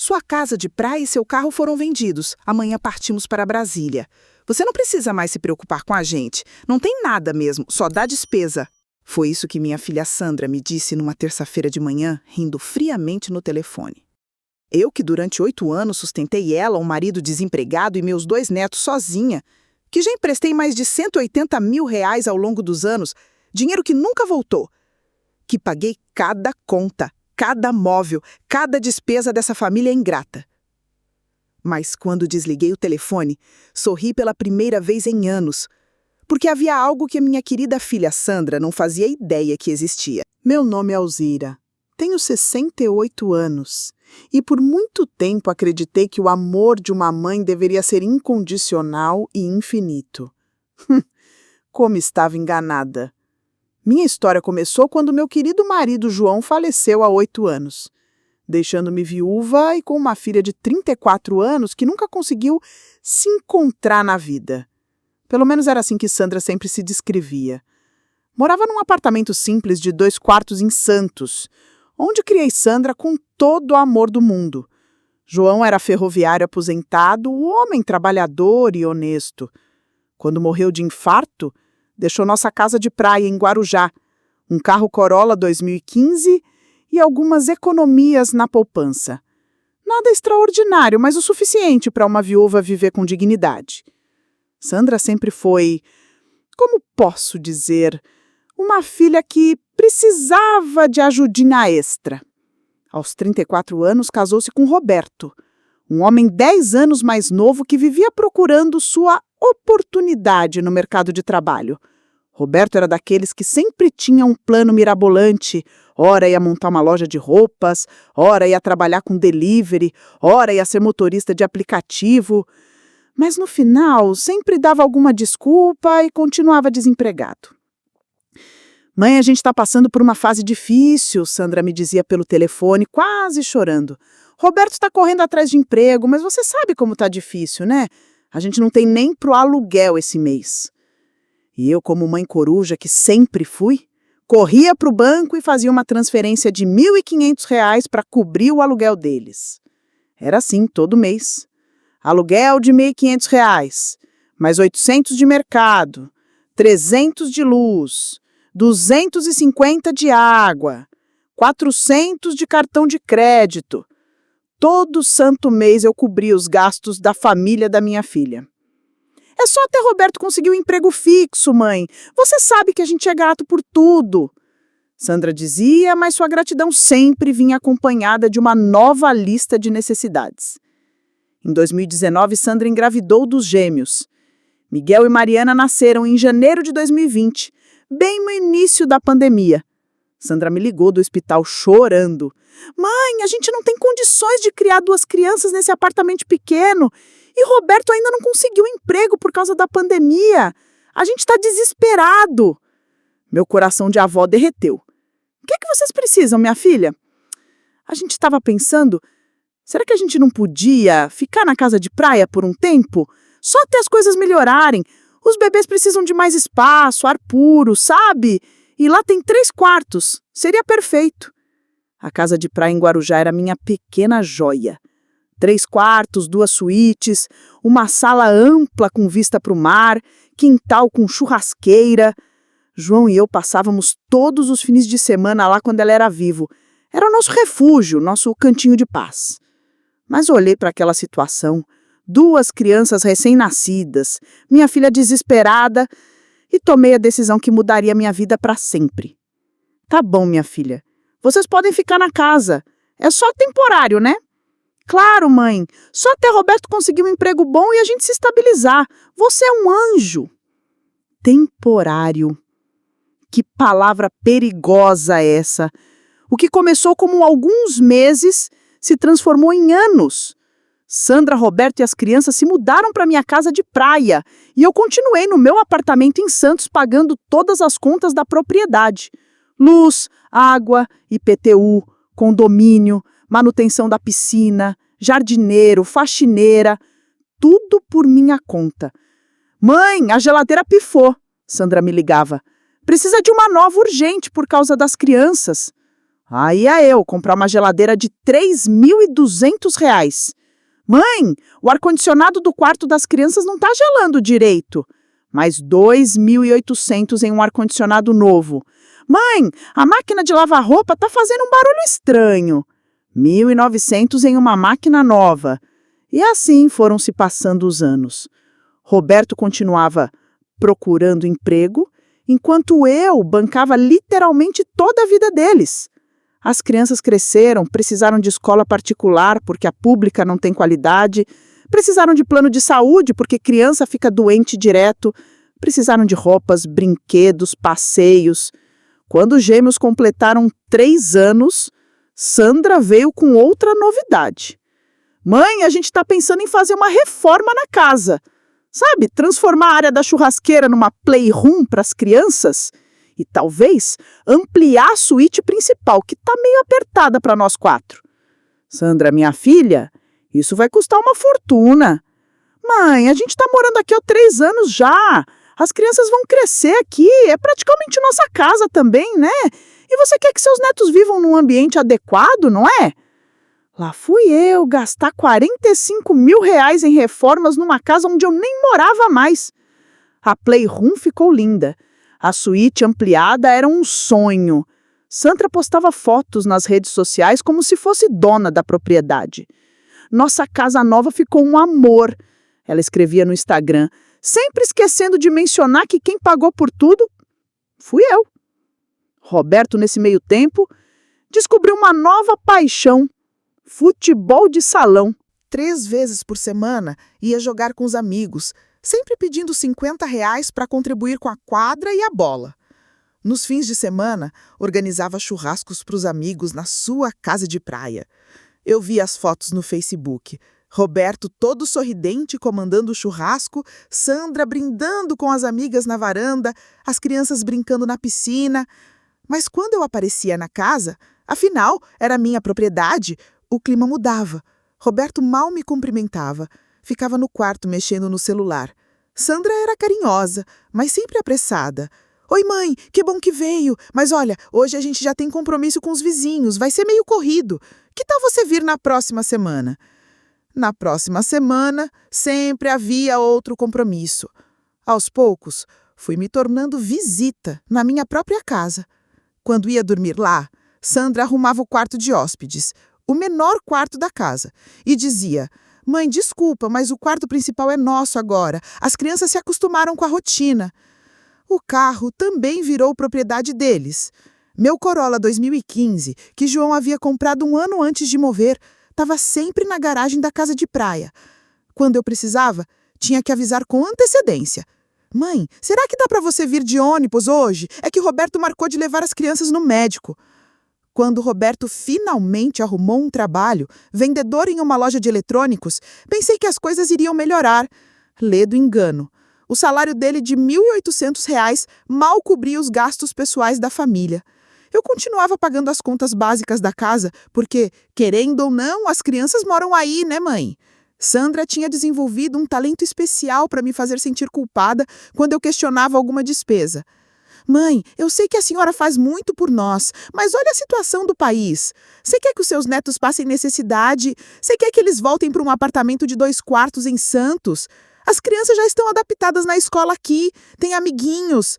Sua casa de praia e seu carro foram vendidos. Amanhã partimos para Brasília. Você não precisa mais se preocupar com a gente. Não tem nada mesmo, só dá despesa. Foi isso que minha filha Sandra me disse numa terça-feira de manhã, rindo friamente no telefone. Eu que durante 8 anos sustentei ela, um marido desempregado e meus 2 netos sozinha, que já emprestei mais de R$ 180 mil ao longo dos anos, dinheiro que nunca voltou, que paguei cada conta, cada móvel, cada despesa dessa família ingrata. Mas quando desliguei o telefone, sorri pela primeira vez em anos, porque havia algo que a minha querida filha Sandra não fazia ideia que existia. Meu nome é Alzira, tenho 68 anos e por muito tempo acreditei que o amor de uma mãe deveria ser incondicional e infinito. Como estava enganada. Minha história começou quando meu querido marido João faleceu há 8 anos, deixando-me viúva e com uma filha de 34 anos que nunca conseguiu se encontrar na vida. Pelo menos era assim que Sandra sempre se descrevia. Morava num apartamento simples de 2 quartos em Santos, onde criei Sandra com todo o amor do mundo. João era ferroviário aposentado, um homem trabalhador e honesto. Quando morreu de infarto, deixou nossa casa de praia em Guarujá, um carro Corolla 2015 e algumas economias na poupança. Nada extraordinário, mas o suficiente para uma viúva viver com dignidade. Sandra sempre foi, como posso dizer, uma filha que precisava de ajudinha extra. Aos 34 anos, casou-se com Roberto, um homem 10 anos mais novo que vivia procurando sua oportunidade no mercado de trabalho. Roberto era daqueles que sempre tinha um plano mirabolante. Ora ia montar uma loja de roupas, ora ia trabalhar com delivery, ora ia ser motorista de aplicativo. Mas no final sempre dava alguma desculpa e continuava desempregado. Mãe, a gente está passando por uma fase difícil, Sandra me dizia pelo telefone, quase chorando. Roberto está correndo atrás de emprego, mas você sabe como está difícil, né? A gente não tem nem pro aluguel esse mês. E eu, como mãe coruja que sempre fui, corria para o banco e fazia uma transferência de R$ 1.500 para cobrir o aluguel deles. Era assim todo mês. Aluguel de R$ 1.500, mais 800 de mercado, 300 de luz, 250 de água, 400 de cartão de crédito. Todo santo mês eu cobria os gastos da família da minha filha. É só até Roberto conseguir um emprego fixo, mãe. Você sabe que a gente é grato por tudo. Sandra dizia, mas sua gratidão sempre vinha acompanhada de uma nova lista de necessidades. Em 2019, Sandra engravidou dos gêmeos. Miguel e Mariana nasceram em janeiro de 2020, bem no início da pandemia. Sandra me ligou do hospital chorando. Mãe, a gente não tem condições de criar 2 crianças nesse apartamento pequeno. E Roberto ainda não conseguiu emprego por causa da pandemia. A gente está desesperado. Meu coração de avó derreteu. O que é que vocês precisam, minha filha? A gente estava pensando, será que a gente não podia ficar na casa de praia por um tempo? Só até as coisas melhorarem. Os bebês precisam de mais espaço, ar puro, sabe? E lá tem 3 quartos. Seria perfeito. A casa de praia em Guarujá era minha pequena joia. 3 quartos, 2 suítes, uma sala ampla com vista para o mar, quintal com churrasqueira. João e eu passávamos todos os fins de semana lá quando ela era vivo. Era o nosso refúgio, nosso cantinho de paz. Mas olhei para aquela situação, 2 crianças recém-nascidas, minha filha desesperada, e tomei a decisão que mudaria minha vida para sempre. Tá bom, minha filha, vocês podem ficar na casa. É só temporário, né? Claro, mãe. Só até Roberto conseguir um emprego bom e a gente se estabilizar. Você é um anjo. Temporário. Que palavra perigosa é essa? O que começou como alguns meses se transformou em anos. Sandra, Roberto e as crianças se mudaram para minha casa de praia e eu continuei no meu apartamento em Santos pagando todas as contas da propriedade. Luz, água, IPTU, condomínio, manutenção da piscina, jardineiro, faxineira, tudo por minha conta. Mãe, a geladeira pifou, Sandra me ligava. Precisa de uma nova urgente por causa das crianças. Aí ia eu comprar uma geladeira de R$ 3.200. Mãe, o ar-condicionado do quarto das crianças não está gelando direito. Mais 2.800 em um ar-condicionado novo. Mãe, a máquina de lavar roupa está fazendo um barulho estranho. 1.900 em uma máquina nova. E assim foram se passando os anos. Roberto continuava procurando emprego, enquanto eu bancava literalmente toda a vida deles. As crianças cresceram, precisaram de escola particular porque a pública não tem qualidade, precisaram de plano de saúde porque criança fica doente direto, precisaram de roupas, brinquedos, passeios. Quando os gêmeos completaram 3 anos, Sandra veio com outra novidade. Mãe, a gente está pensando em fazer uma reforma na casa. Sabe, transformar a área da churrasqueira numa playroom para as crianças e talvez ampliar a suíte principal, que está meio apertada para nós 4. Sandra, minha filha, isso vai custar uma fortuna. Mãe, a gente está morando aqui há 3 anos já. As crianças vão crescer aqui, é praticamente nossa casa também, né? E você quer que seus netos vivam num ambiente adequado, não é? Lá fui eu gastar R$ 45 mil em reformas numa casa onde eu nem morava mais. A playroom ficou linda. A suíte ampliada era um sonho. Sandra postava fotos nas redes sociais como se fosse dona da propriedade. Nossa casa nova ficou um amor, ela escrevia no Instagram, sempre esquecendo de mencionar que quem pagou por tudo fui eu. Roberto, nesse meio tempo, descobriu uma nova paixão: futebol de salão. 3 vezes por semana ia jogar com os amigos, sempre pedindo R$ 50 para contribuir com a quadra e a bola. Nos fins de semana, organizava churrascos para os amigos na sua casa de praia. Eu vi as fotos no Facebook. Roberto todo sorridente comandando o churrasco, Sandra brindando com as amigas na varanda, as crianças brincando na piscina. Mas quando eu aparecia na casa, afinal, era minha propriedade, o clima mudava. Roberto mal me cumprimentava. Ficava no quarto mexendo no celular. Sandra era carinhosa, mas sempre apressada. Oi, mãe, que bom que veio. Mas olha, hoje a gente já tem compromisso com os vizinhos, vai ser meio corrido. Que tal você vir na próxima semana? Na próxima semana, sempre havia outro compromisso. Aos poucos, fui me tornando visita na minha própria casa. Quando ia dormir lá, Sandra arrumava o quarto de hóspedes, o menor quarto da casa, e dizia: mãe, desculpa, mas o quarto principal é nosso agora. As crianças se acostumaram com a rotina. O carro também virou propriedade deles. Meu Corolla 2015, que João havia comprado 1 ano antes de mover, estava sempre na garagem da casa de praia. Quando eu precisava, tinha que avisar com antecedência. Mãe, será que dá para você vir de ônibus hoje? É que Roberto marcou de levar as crianças no médico. Quando Roberto finalmente arrumou um trabalho, vendedor em uma loja de eletrônicos, pensei que as coisas iriam melhorar. Ledo engano. O salário dele de R$ 1.800 mal cobria os gastos pessoais da família. Eu continuava pagando as contas básicas da casa, porque, querendo ou não, as crianças moram aí, né, mãe? Sandra tinha desenvolvido um talento especial para me fazer sentir culpada quando eu questionava alguma despesa. Mãe, eu sei que a senhora faz muito por nós, mas olha a situação do país. Você quer que os seus netos passem necessidade? Você quer que eles voltem para um apartamento de 2 quartos em Santos? As crianças já estão adaptadas na escola aqui, têm amiguinhos.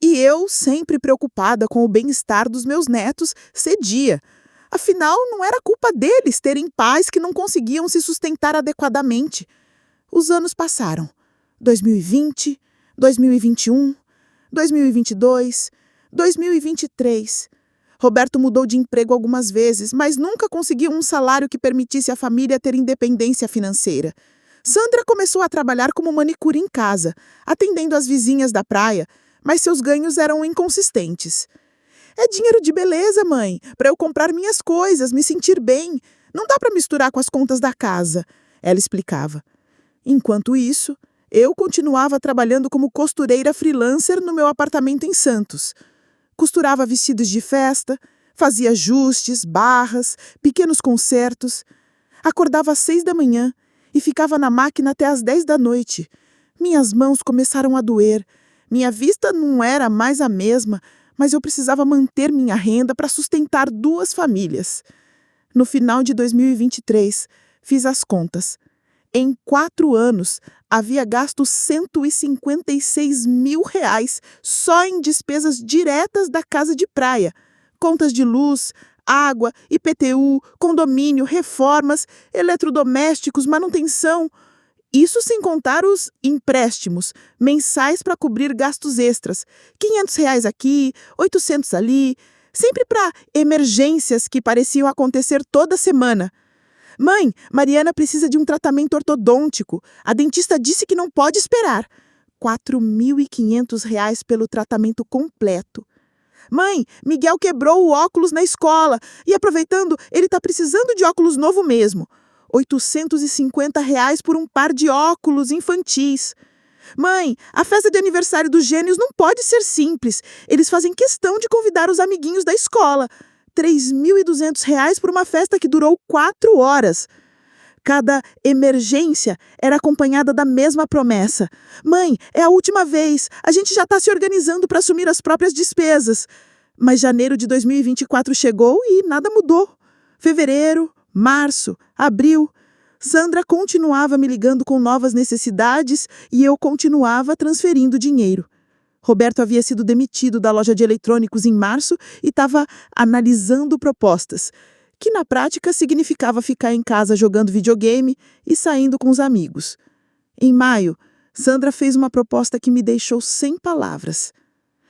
E eu, sempre preocupada com o bem-estar dos meus netos, cedia. Afinal, não era culpa deles terem pais que não conseguiam se sustentar adequadamente. Os anos passaram. 2020, 2021, 2022, 2023. Roberto mudou de emprego algumas vezes, mas nunca conseguiu um salário que permitisse à família ter independência financeira. Sandra começou a trabalhar como manicure em casa, atendendo as vizinhas da praia, mas seus ganhos eram inconsistentes. É dinheiro de beleza, mãe, para eu comprar minhas coisas, me sentir bem. Não dá para misturar com as contas da casa, ela explicava. Enquanto isso, eu continuava trabalhando como costureira freelancer no meu apartamento em Santos. Costurava vestidos de festa, fazia ajustes, barras, pequenos consertos. Acordava às 6 da manhã e ficava na máquina até às 10 da noite. Minhas mãos começaram a doer. Minha vista não era mais a mesma, mas eu precisava manter minha renda para sustentar 2 famílias. No final de 2023, fiz as contas. Em 4 anos, havia gasto R$ 156 mil só em despesas diretas da casa de praia. Contas de luz, água, IPTU, condomínio, reformas, eletrodomésticos, manutenção. Isso sem contar os empréstimos mensais para cobrir gastos extras. R$ 500 aqui, 800 ali, sempre para emergências que pareciam acontecer toda semana. Mãe, Mariana precisa de um tratamento ortodôntico. A dentista disse que não pode esperar. R$ 4.500 pelo tratamento completo. Mãe, Miguel quebrou o óculos na escola e, aproveitando, ele está precisando de óculos novo mesmo. R$ 850 por um par de óculos infantis. Mãe, a festa de aniversário dos gênios não pode ser simples. Eles fazem questão de convidar os amiguinhos da escola. R$ 3.200 por uma festa que durou 4 horas. Cada emergência era acompanhada da mesma promessa. Mãe, é a última vez. A gente já está se organizando para assumir as próprias despesas. Mas janeiro de 2024 chegou e nada mudou. Fevereiro, março, abril. Sandra continuava me ligando com novas necessidades e eu continuava transferindo dinheiro. Roberto havia sido demitido da loja de eletrônicos em março e estava analisando propostas, que na prática significava ficar em casa jogando videogame e saindo com os amigos. Em maio, Sandra fez uma proposta que me deixou sem palavras.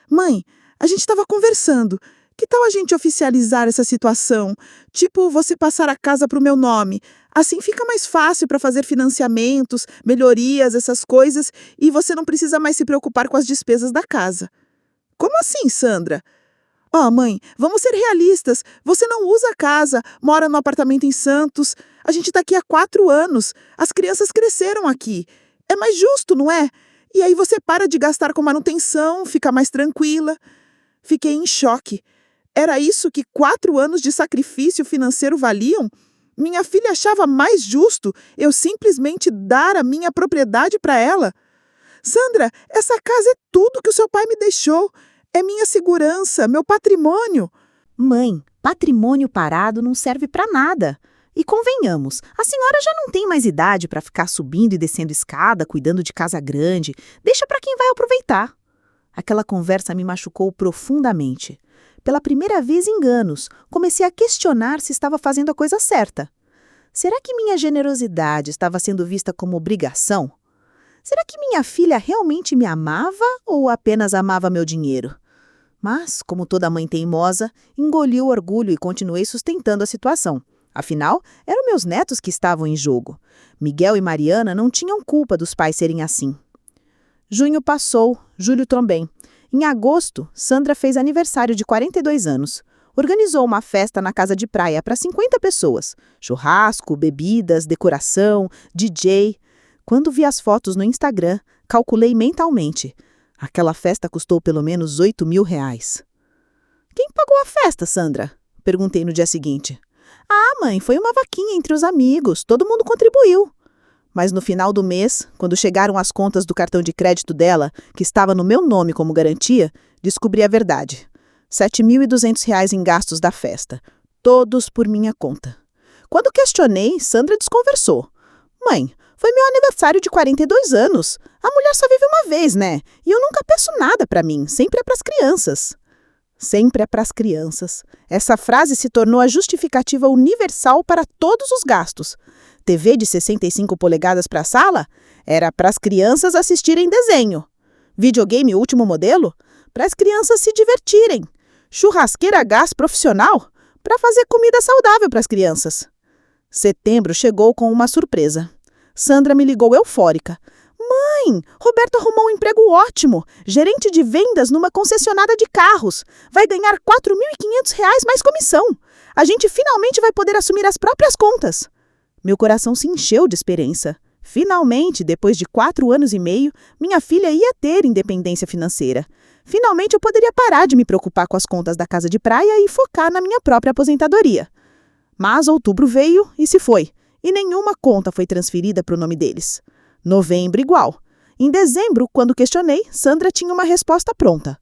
Mãe, a gente estava conversando. Que tal a gente oficializar essa situação? Tipo, você passar a casa para o meu nome. Assim fica mais fácil para fazer financiamentos, melhorias, essas coisas, e você não precisa mais se preocupar com as despesas da casa. Como assim, Sandra? Mãe, vamos ser realistas. Você não usa a casa, mora no apartamento em Santos. A gente está aqui há 4 anos. As crianças cresceram aqui. É mais justo, não é? E aí você para de gastar com manutenção, fica mais tranquila. Fiquei em choque. Era isso que 4 anos de sacrifício financeiro valiam? Minha filha achava mais justo eu simplesmente dar a minha propriedade para ela? Sandra, essa casa é tudo que o seu pai me deixou. É minha segurança, meu patrimônio. Mãe, patrimônio parado não serve para nada. E convenhamos, a senhora já não tem mais idade para ficar subindo e descendo escada, cuidando de casa grande. Deixa para quem vai aproveitar. Aquela conversa me machucou profundamente. Pela primeira vez em anos, comecei a questionar se estava fazendo a coisa certa. Será que minha generosidade estava sendo vista como obrigação? Será que minha filha realmente me amava ou apenas amava meu dinheiro? Mas, como toda mãe teimosa, engoli o orgulho e continuei sustentando a situação. Afinal, eram meus netos que estavam em jogo. Miguel e Mariana não tinham culpa dos pais serem assim. Junho passou, julho também. Em agosto, Sandra fez aniversário de 42 anos. Organizou uma festa na casa de praia para 50 pessoas. Churrasco, bebidas, decoração, DJ. Quando vi as fotos no Instagram, calculei mentalmente. Aquela festa custou pelo menos R$ 8.000. Quem pagou a festa, Sandra? Perguntei no dia seguinte. Mãe, foi uma vaquinha entre os amigos. Todo mundo contribuiu. Mas no final do mês, quando chegaram as contas do cartão de crédito dela, que estava no meu nome como garantia, descobri a verdade. R$ 7.200 em gastos da festa. Todos por minha conta. Quando questionei, Sandra desconversou. Mãe, foi meu aniversário de 42 anos. A mulher só vive uma vez, né? E eu nunca peço nada para mim. Sempre é para as crianças. Sempre é para as crianças. Essa frase se tornou a justificativa universal para todos os gastos. TV de 65 polegadas para a sala? Era para as crianças assistirem desenho. Videogame último modelo? Para as crianças se divertirem. Churrasqueira a gás profissional? Para fazer comida saudável para as crianças. Setembro chegou com uma surpresa. Sandra me ligou eufórica. Mãe, Roberto arrumou um emprego ótimo. Gerente de vendas numa concessionária de carros. Vai ganhar R$ 4.500 mais comissão. A gente finalmente vai poder assumir as próprias contas. Meu coração se encheu de esperança. Finalmente, depois de 4 anos e meio, minha filha ia ter independência financeira. Finalmente eu poderia parar de me preocupar com as contas da casa de praia e focar na minha própria aposentadoria. Mas outubro veio e se foi, e nenhuma conta foi transferida para o nome deles. Novembro igual. Em dezembro, quando questionei, Sandra tinha uma resposta pronta.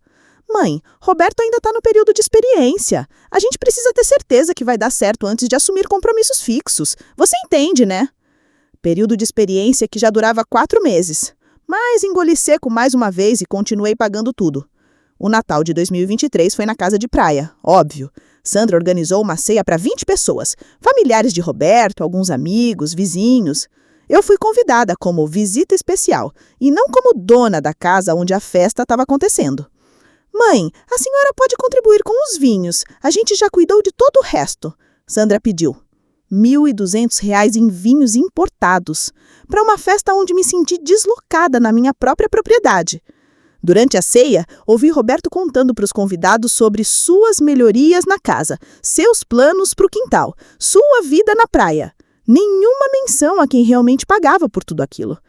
Mãe, Roberto ainda está no período de experiência. A gente precisa ter certeza que vai dar certo antes de assumir compromissos fixos. Você entende, né? Período de experiência que já durava 4 meses. Mas engoli seco mais uma vez e continuei pagando tudo. O Natal de 2023 foi na casa de praia, óbvio. Sandra organizou uma ceia para 20 pessoas, familiares de Roberto, alguns amigos, vizinhos. Eu fui convidada como visita especial e não como dona da casa onde a festa estava acontecendo. Mãe, a senhora pode contribuir com os vinhos. A gente já cuidou de todo o resto. Sandra pediu. R$ 1.200 em vinhos importados, para uma festa onde me senti deslocada na minha própria propriedade. Durante a ceia, ouvi Roberto contando para os convidados sobre suas melhorias na casa, seus planos para o quintal, sua vida na praia. Nenhuma menção a quem realmente pagava por tudo aquilo.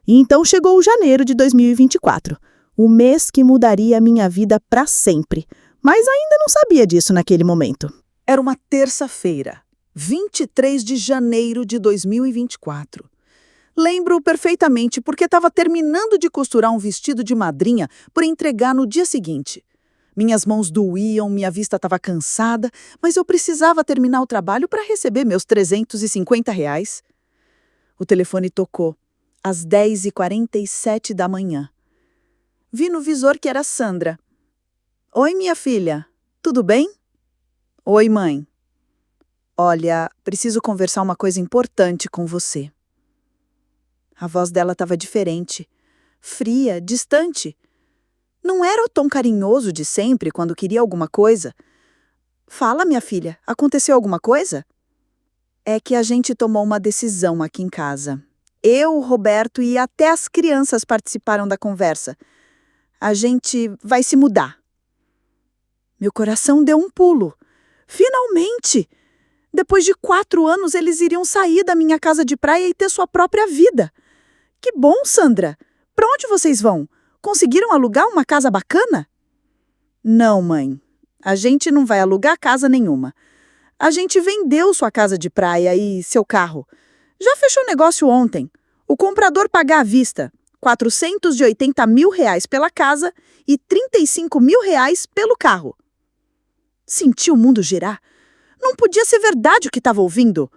E então chegou o janeiro de 2024, o mês que mudaria a minha vida para sempre, mas ainda não sabia disso naquele momento. Era uma terça-feira, 23 de janeiro de 2024. Lembro perfeitamente porque estava terminando de costurar um vestido de madrinha por entregar no dia seguinte. Minhas mãos doíam, minha vista estava cansada, mas eu precisava terminar o trabalho para receber meus R$ 350. O telefone tocou, às 10h47 da manhã. Vi no visor que era Sandra. Oi, minha filha, tudo bem? Oi, mãe. Olha, preciso conversar uma coisa importante com você. A voz dela estava diferente, fria, distante. Não era o tom carinhoso de sempre quando queria alguma coisa. Fala, minha filha, aconteceu alguma coisa? É que a gente tomou uma decisão aqui em casa. Eu, o Roberto e até as crianças participaram da conversa. A gente vai se mudar. Meu coração deu um pulo. Finalmente! Depois de 4 anos, eles iriam sair da minha casa de praia e ter sua própria vida. Que bom, Sandra! Para onde vocês vão? Conseguiram alugar uma casa bacana? Não, mãe. A gente não vai alugar casa nenhuma. A gente vendeu sua casa de praia e seu carro. Já fechou negócio ontem. O comprador paga à vista R$ 480 mil pela casa e R$ 35 mil pelo carro. Senti o mundo girar. Não podia ser verdade o que estava ouvindo.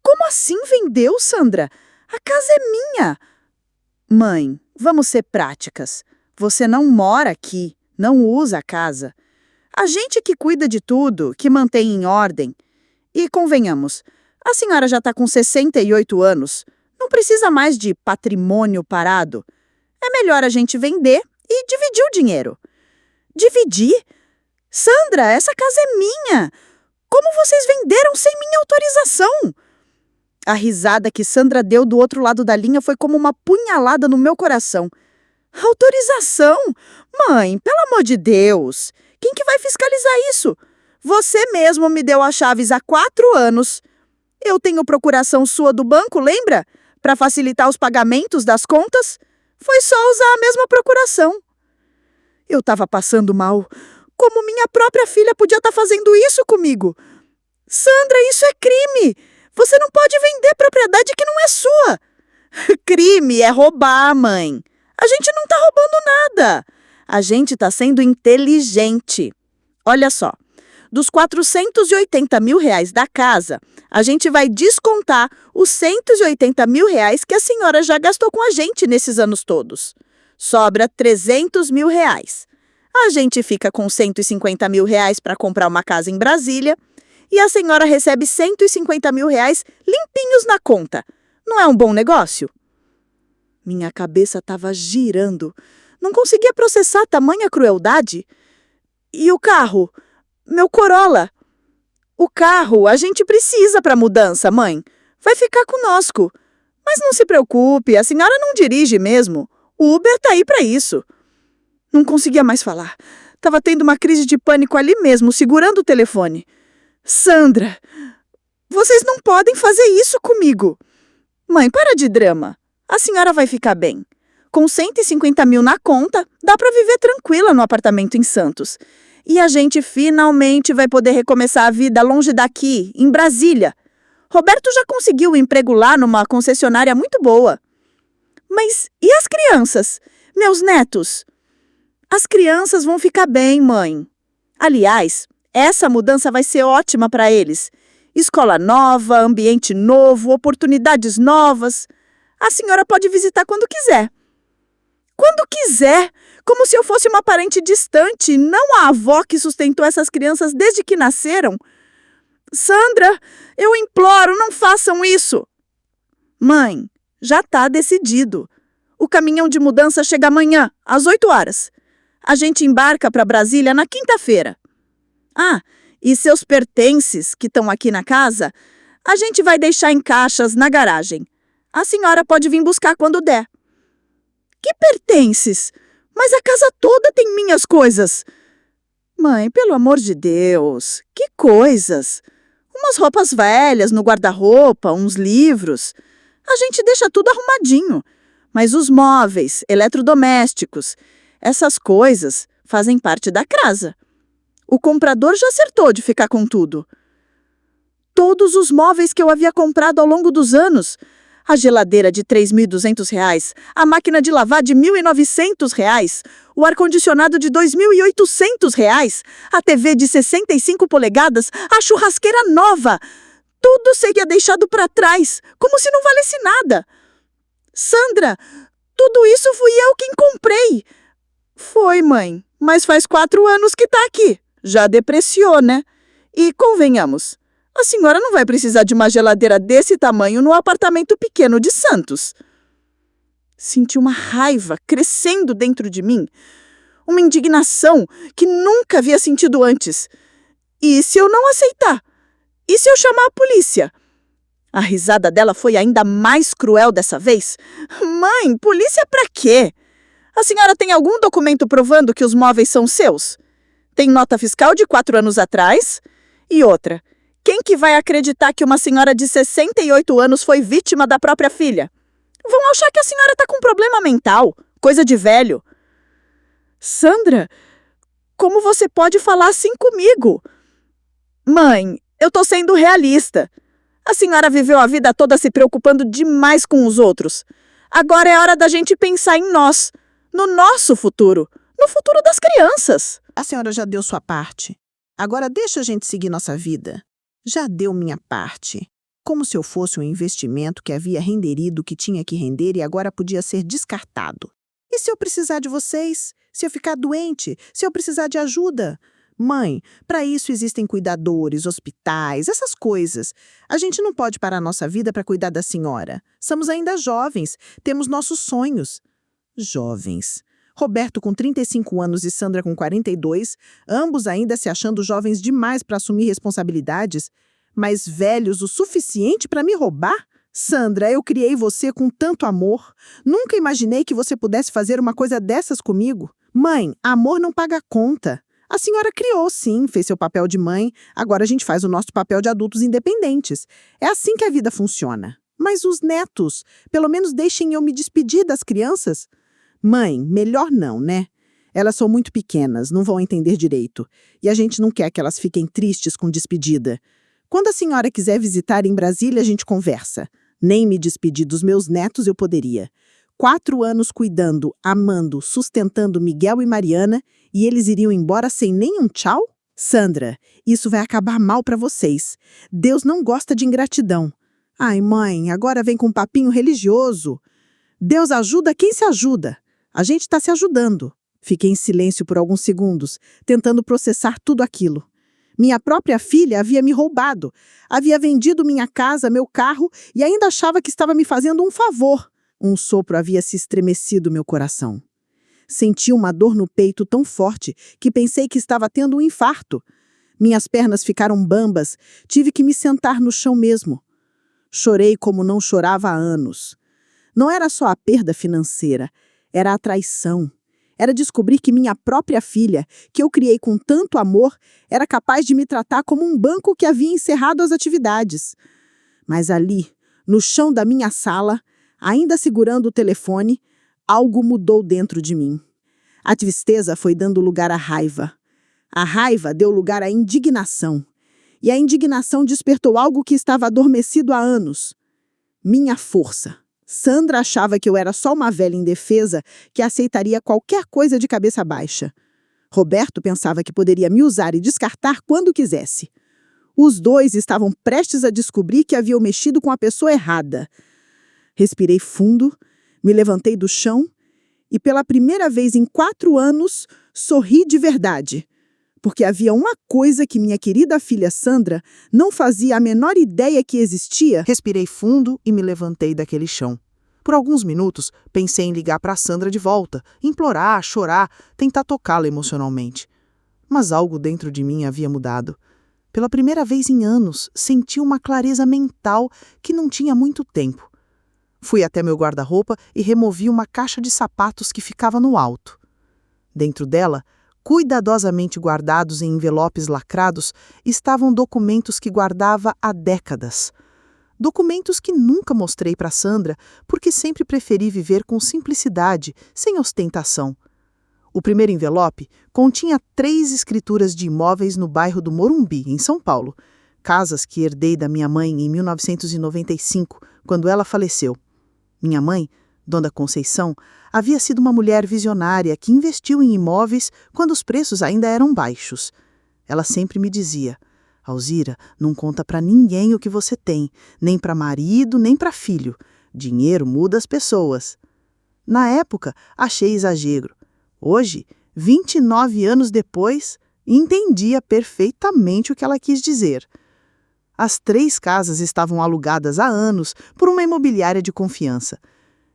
Como assim vendeu, Sandra? A casa é minha. Mãe, vamos ser práticas. Você não mora aqui, não usa a casa. A gente que cuida de tudo, que mantém em ordem. E convenhamos, a senhora já está com 68 anos. Não precisa mais de patrimônio parado. É melhor a gente vender e dividir o dinheiro. Dividir? Sandra, essa casa é minha. Como vocês venderam sem minha autorização? A risada que Sandra deu do outro lado da linha foi como uma punhalada no meu coração. Autorização? Mãe, pelo amor de Deus! Quem que vai fiscalizar isso? Você mesmo me deu as chaves há 4 anos. Eu tenho procuração sua do banco, lembra? Para facilitar os pagamentos das contas. Foi só usar a mesma procuração. Eu estava passando mal. Como minha própria filha podia estar fazendo isso comigo? Sandra, isso é crime! Você não pode vender propriedade que não é sua. Crime é roubar, mãe. A gente não está roubando nada. A gente está sendo inteligente. Olha só, dos R$ 480 mil da casa, a gente vai descontar os R$ 180 mil que a senhora já gastou com a gente nesses anos todos. Sobra R$ 300 mil. A gente fica com R$ 150 mil para comprar uma casa em Brasília e a senhora recebe R$ 150 mil limpinhos na conta. Não é um bom negócio? Minha cabeça estava girando. Não conseguia processar tamanha crueldade. E o carro? Meu Corolla? O carro a gente precisa para a mudança, mãe. Vai ficar conosco. Mas não se preocupe, a senhora não dirige mesmo. O Uber tá aí para isso. Não conseguia mais falar. Estava tendo uma crise de pânico ali mesmo, segurando o telefone. Sandra, vocês não podem fazer isso comigo. Mãe, para de drama. A senhora vai ficar bem. Com R$ 150 mil na conta, dá para viver tranquila no apartamento em Santos. E a gente finalmente vai poder recomeçar a vida longe daqui, em Brasília. Roberto já conseguiu um emprego lá numa concessionária muito boa. Mas e as crianças? Meus netos? As crianças vão ficar bem, mãe. Aliás, essa mudança vai ser ótima para eles. Escola nova, ambiente novo, oportunidades novas. A senhora pode visitar quando quiser. Quando quiser, como se eu fosse uma parente distante, não a avó que sustentou essas crianças desde que nasceram. Sandra, eu imploro, não façam isso. Mãe, já está decidido. O caminhão de mudança chega amanhã, às 8 horas. A gente embarca para Brasília na quinta-feira. Ah, e seus pertences, que estão aqui na casa, a gente vai deixar em caixas na garagem. A senhora pode vir buscar quando der. Que pertences? Mas a casa toda tem minhas coisas. Mãe, pelo amor de Deus, que coisas? Umas roupas velhas no guarda-roupa, uns livros. A gente deixa tudo arrumadinho. Mas os móveis, eletrodomésticos, essas coisas fazem parte da casa. O comprador já acertou de ficar com tudo. Todos os móveis que eu havia comprado ao longo dos anos. A geladeira de R$ 3.200, a máquina de lavar de R$ 1.900, o ar-condicionado de R$ 2.800, a TV de 65 polegadas, a churrasqueira nova. Tudo seria deixado para trás, como se não valesse nada. Sandra, tudo isso fui eu quem comprei. Foi, mãe, mas faz 4 anos que está aqui. Já depreciou, né? E convenhamos, a senhora não vai precisar de uma geladeira desse tamanho no apartamento pequeno de Santos. Senti uma raiva crescendo dentro de mim, uma indignação que nunca havia sentido antes. E se eu não aceitar? E se eu chamar a polícia? A risada dela foi ainda mais cruel dessa vez. Mãe, polícia pra quê? A senhora tem algum documento provando que os móveis são seus? Tem nota fiscal de 4 anos atrás? E outra, quem que vai acreditar que uma senhora de 68 anos foi vítima da própria filha? Vão achar que a senhora está com problema mental, coisa de velho. Sandra, como você pode falar assim comigo? Mãe, eu tô sendo realista. A senhora viveu a vida toda se preocupando demais com os outros. Agora é hora da gente pensar em nós, no nosso futuro, no futuro das crianças. A senhora já deu sua parte. Agora deixa a gente seguir nossa vida. Já deu minha parte. Como se eu fosse um investimento que havia renderido o que tinha que render e agora podia ser descartado. E se eu precisar de vocês? Se eu ficar doente? Se eu precisar de ajuda? Mãe, para isso existem cuidadores, hospitais, essas coisas. A gente não pode parar nossa vida para cuidar da senhora. Somos ainda jovens, temos nossos sonhos. Jovens. Roberto com 35 anos e Sandra com 42, ambos ainda se achando jovens demais para assumir responsabilidades, mas velhos o suficiente para me roubar? Sandra, eu criei você com tanto amor. Nunca imaginei que você pudesse fazer uma coisa dessas comigo. Mãe, amor não paga conta. A senhora criou, sim, fez seu papel de mãe, agora a gente faz o nosso papel de adultos independentes. É assim que a vida funciona. Mas os netos, pelo menos deixem eu me despedir das crianças. Mãe, melhor não, né? Elas são muito pequenas, não vão entender direito. E a gente não quer que elas fiquem tristes com despedida. Quando a senhora quiser visitar em Brasília, a gente conversa. Nem me despedir dos meus netos eu poderia. 4 anos cuidando, amando, sustentando Miguel e Mariana, e eles iriam embora sem nenhum tchau? Sandra, isso vai acabar mal para vocês. Deus não gosta de ingratidão. Ai, mãe, agora vem com um papinho religioso. Deus ajuda quem se ajuda. A gente está se ajudando. Fiquei em silêncio por alguns segundos, tentando processar tudo aquilo. Minha própria filha havia me roubado, havia vendido minha casa, meu carro e ainda achava que estava me fazendo um favor. Um sopro havia se estremecido meu coração. Senti uma dor no peito tão forte que pensei que estava tendo um infarto. Minhas pernas ficaram bambas, tive que me sentar no chão mesmo. Chorei como não chorava há anos. Não era só a perda financeira, era a traição. Era descobrir que minha própria filha, que eu criei com tanto amor, era capaz de me tratar como um banco que havia encerrado as atividades. Mas ali, no chão da minha sala, ainda segurando o telefone, algo mudou dentro de mim. A tristeza foi dando lugar à raiva. A raiva deu lugar à indignação. E a indignação despertou algo que estava adormecido há anos. Minha força, Sandra achava que eu era só uma velha indefesa que aceitaria qualquer coisa de cabeça baixa. Roberto pensava que poderia me usar e descartar quando quisesse. Os dois estavam prestes a descobrir que haviam mexido com a pessoa errada. Respirei fundo, me levantei do chão e, pela primeira vez em 4 anos, sorri de verdade. Porque havia uma coisa que minha querida filha Sandra não fazia a menor ideia que existia. Respirei fundo e me levantei daquele chão. Por alguns minutos, pensei em ligar para Sandra de volta, implorar, chorar, tentar tocá-la emocionalmente. Mas algo dentro de mim havia mudado. Pela primeira vez em anos, senti uma clareza mental que não tinha muito tempo. Fui até meu guarda-roupa e removi uma caixa de sapatos que ficava no alto. Dentro dela, cuidadosamente guardados em envelopes lacrados, estavam documentos que guardava há décadas. Documentos que nunca mostrei para Sandra, porque sempre preferi viver com simplicidade, sem ostentação. O primeiro envelope continha 3 escrituras de imóveis no bairro do Morumbi, em São Paulo, casas que herdei da minha mãe em 1995, quando ela faleceu. Minha mãe, Dona Conceição, havia sido uma mulher visionária que investiu em imóveis quando os preços ainda eram baixos. Ela sempre me dizia: Alzira, não conta para ninguém o que você tem, nem para marido, nem para filho. Dinheiro muda as pessoas. Na época, achei exagero. Hoje, 29 anos depois, entendia perfeitamente o que ela quis dizer. As 3 casas estavam alugadas há anos por uma imobiliária de confiança.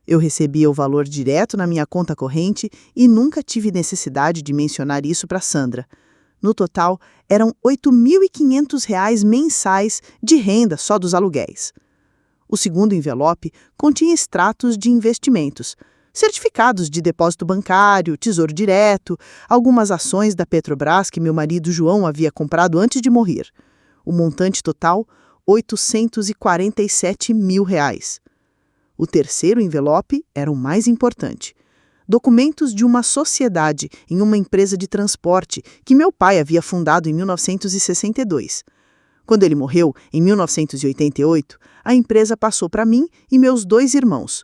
Eu recebia o valor direto na minha conta corrente e nunca tive necessidade de mencionar isso para Sandra. No total, eram R$ 8.500 mensais de renda só dos aluguéis. O segundo envelope continha extratos de investimentos, certificados de depósito bancário, tesouro direto, algumas ações da Petrobras que meu marido João havia comprado antes de morrer. O montante total, R$ 847 mil. O terceiro envelope era o mais importante. Documentos de uma sociedade em uma empresa de transporte que meu pai havia fundado em 1962. Quando ele morreu, em 1988, a empresa passou para mim e meus 2 irmãos.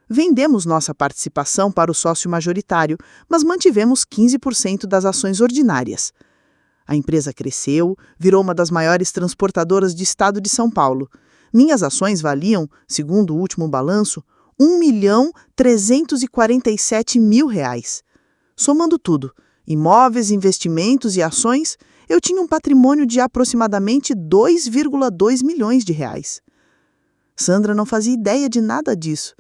Vendemos nossa participação para o sócio majoritário, mas mantivemos 15% das ações ordinárias. A empresa cresceu, virou uma das maiores transportadoras de estado de São Paulo. Minhas ações valiam, segundo o último balanço, R$ 1.347.000. Somando tudo, imóveis, investimentos e ações, eu tinha um patrimônio de aproximadamente R$ 2,2 milhões. Sandra não fazia ideia de nada disso.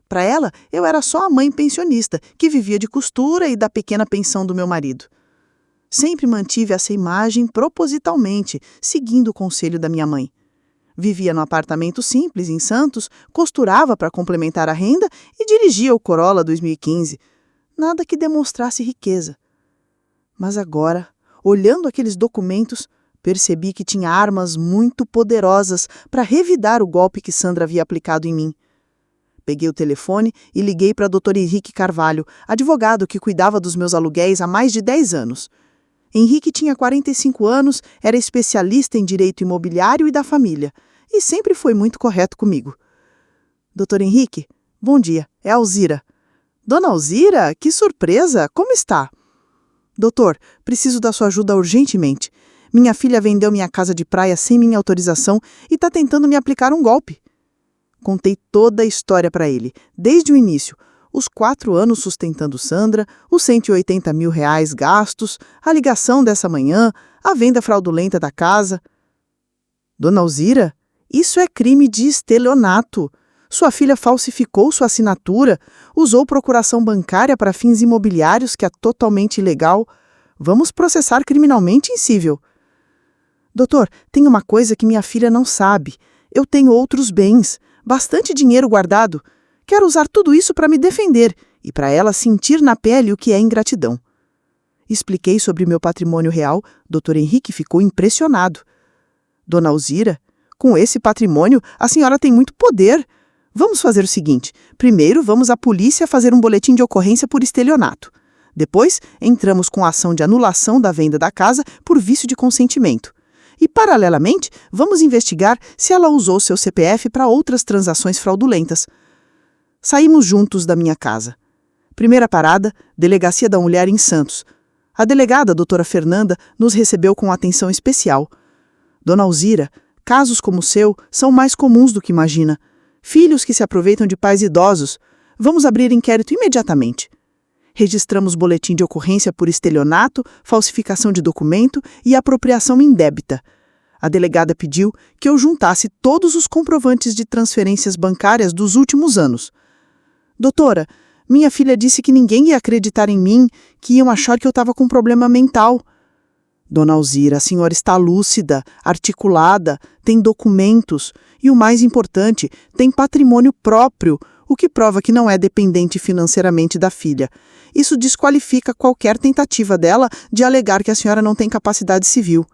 Para ela, eu era só a mãe pensionista, que vivia de costura e da pequena pensão do meu marido. Sempre mantive essa imagem propositalmente, seguindo o conselho da minha mãe. Vivia num apartamento simples, em Santos, costurava para complementar a renda e dirigia o Corolla 2015. Nada que demonstrasse riqueza. Mas agora, olhando aqueles documentos, percebi que tinha armas muito poderosas para revidar o golpe que Sandra havia aplicado em mim. Peguei o telefone e liguei para Dr. Henrique Carvalho, advogado que cuidava dos meus aluguéis há mais de 10 anos. Henrique tinha 45 anos, era especialista em direito imobiliário e da família, e sempre foi muito correto comigo. Dr. Henrique, bom dia, é Alzira. Dona Alzira, que surpresa, como está? Doutor, preciso da sua ajuda urgentemente. Minha filha vendeu minha casa de praia sem minha autorização e está tentando me aplicar um golpe. Contei toda a história para ele, desde o início. Os 4 anos sustentando Sandra, os R$ 180 mil gastos, a ligação dessa manhã, a venda fraudulenta da casa. Dona Alzira, isso é crime de estelionato. Sua filha falsificou sua assinatura, usou procuração bancária para fins imobiliários, que é totalmente ilegal. Vamos processar criminalmente em cível. Doutor, tem uma coisa que minha filha não sabe. Eu tenho outros bens, bastante dinheiro guardado. Quero usar tudo isso para me defender e para ela sentir na pele o que é ingratidão. Expliquei sobre meu patrimônio real, Dr. Henrique ficou impressionado. Dona Alzira, com esse patrimônio, a senhora tem muito poder. Vamos fazer o seguinte, primeiro vamos à polícia fazer um boletim de ocorrência por estelionato. Depois, entramos com a ação de anulação da venda da casa por vício de consentimento. E, paralelamente, vamos investigar se ela usou seu CPF para outras transações fraudulentas. Saímos juntos da minha casa. Primeira parada, Delegacia da Mulher em Santos. A delegada, doutora Fernanda, nos recebeu com atenção especial. Dona Alzira, casos como o seu são mais comuns do que imagina. Filhos que se aproveitam de pais idosos. Vamos abrir inquérito imediatamente. Registramos boletim de ocorrência por estelionato, falsificação de documento e apropriação indébita. A delegada pediu que eu juntasse todos os comprovantes de transferências bancárias dos últimos anos. Doutora, minha filha disse que ninguém ia acreditar em mim, que iam achar que eu estava com problema mental. Dona Alzira, a senhora está lúcida, articulada, tem documentos e, o mais importante, tem patrimônio próprio, o que prova que não é dependente financeiramente da filha. Isso desqualifica qualquer tentativa dela de alegar que a senhora não tem capacidade civil.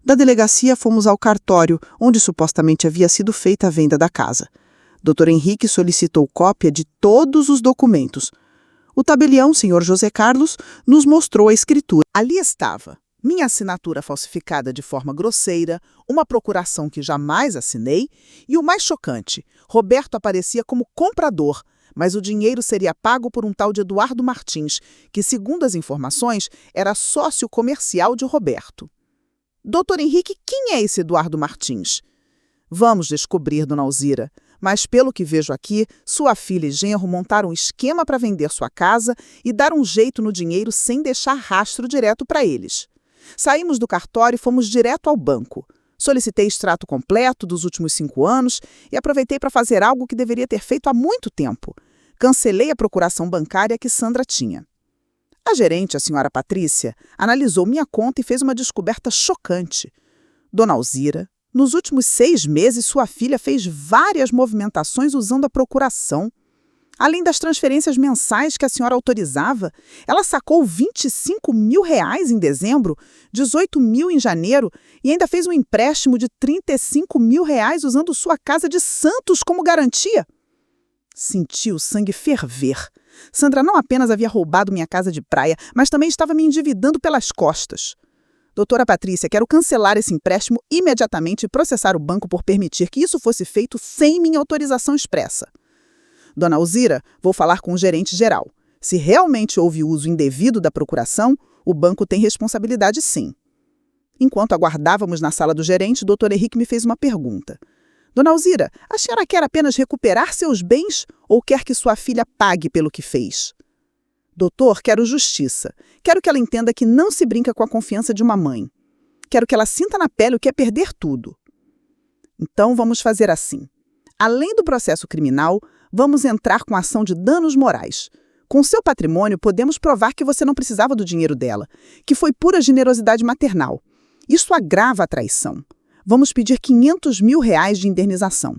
Da delegacia fomos ao cartório, onde supostamente havia sido feita a venda da casa. Dr. Henrique solicitou cópia de todos os documentos. O tabelião, Sr. José Carlos, nos mostrou a escritura. Ali estava minha assinatura falsificada de forma grosseira, uma procuração que jamais assinei e, o mais chocante, Roberto aparecia como comprador, mas o dinheiro seria pago por um tal de Eduardo Martins, que, segundo as informações, era sócio comercial de Roberto. Doutor Henrique, quem é esse Eduardo Martins? Vamos descobrir, dona Alzira, mas pelo que vejo aqui, sua filha e genro montaram um esquema para vender sua casa e dar um jeito no dinheiro sem deixar rastro direto para eles. Saímos do cartório e fomos direto ao banco. Solicitei extrato completo dos últimos 5 anos e aproveitei para fazer algo que deveria ter feito há muito tempo. Cancelei a procuração bancária que Sandra tinha. A gerente, a senhora Patrícia, analisou minha conta e fez uma descoberta chocante. Dona Alzira, nos últimos 6 meses, sua filha fez várias movimentações usando a procuração. Além das transferências mensais que a senhora autorizava, ela sacou R$25 mil em dezembro, 18 mil em janeiro e ainda fez um empréstimo de R$35 mil usando sua casa de Santos como garantia. Senti o sangue ferver. Sandra não apenas havia roubado minha casa de praia, mas também estava me endividando pelas costas. Doutora Patrícia, quero cancelar esse empréstimo imediatamente e processar o banco por permitir que isso fosse feito sem minha autorização expressa. Dona Alzira, vou falar com o gerente geral. Se realmente houve uso indevido da procuração, o banco tem responsabilidade sim. Enquanto aguardávamos na sala do gerente, o Dr. Henrique me fez uma pergunta. Dona Alzira, a senhora quer apenas recuperar seus bens ou quer que sua filha pague pelo que fez? Doutor, quero justiça. Quero que ela entenda que não se brinca com a confiança de uma mãe. Quero que ela sinta na pele o que é perder tudo. Então vamos fazer assim. Além do processo criminal, vamos entrar com a ação de danos morais. Com seu patrimônio, podemos provar que você não precisava do dinheiro dela, que foi pura generosidade maternal. Isso agrava a traição. Vamos pedir R$500 mil de indenização.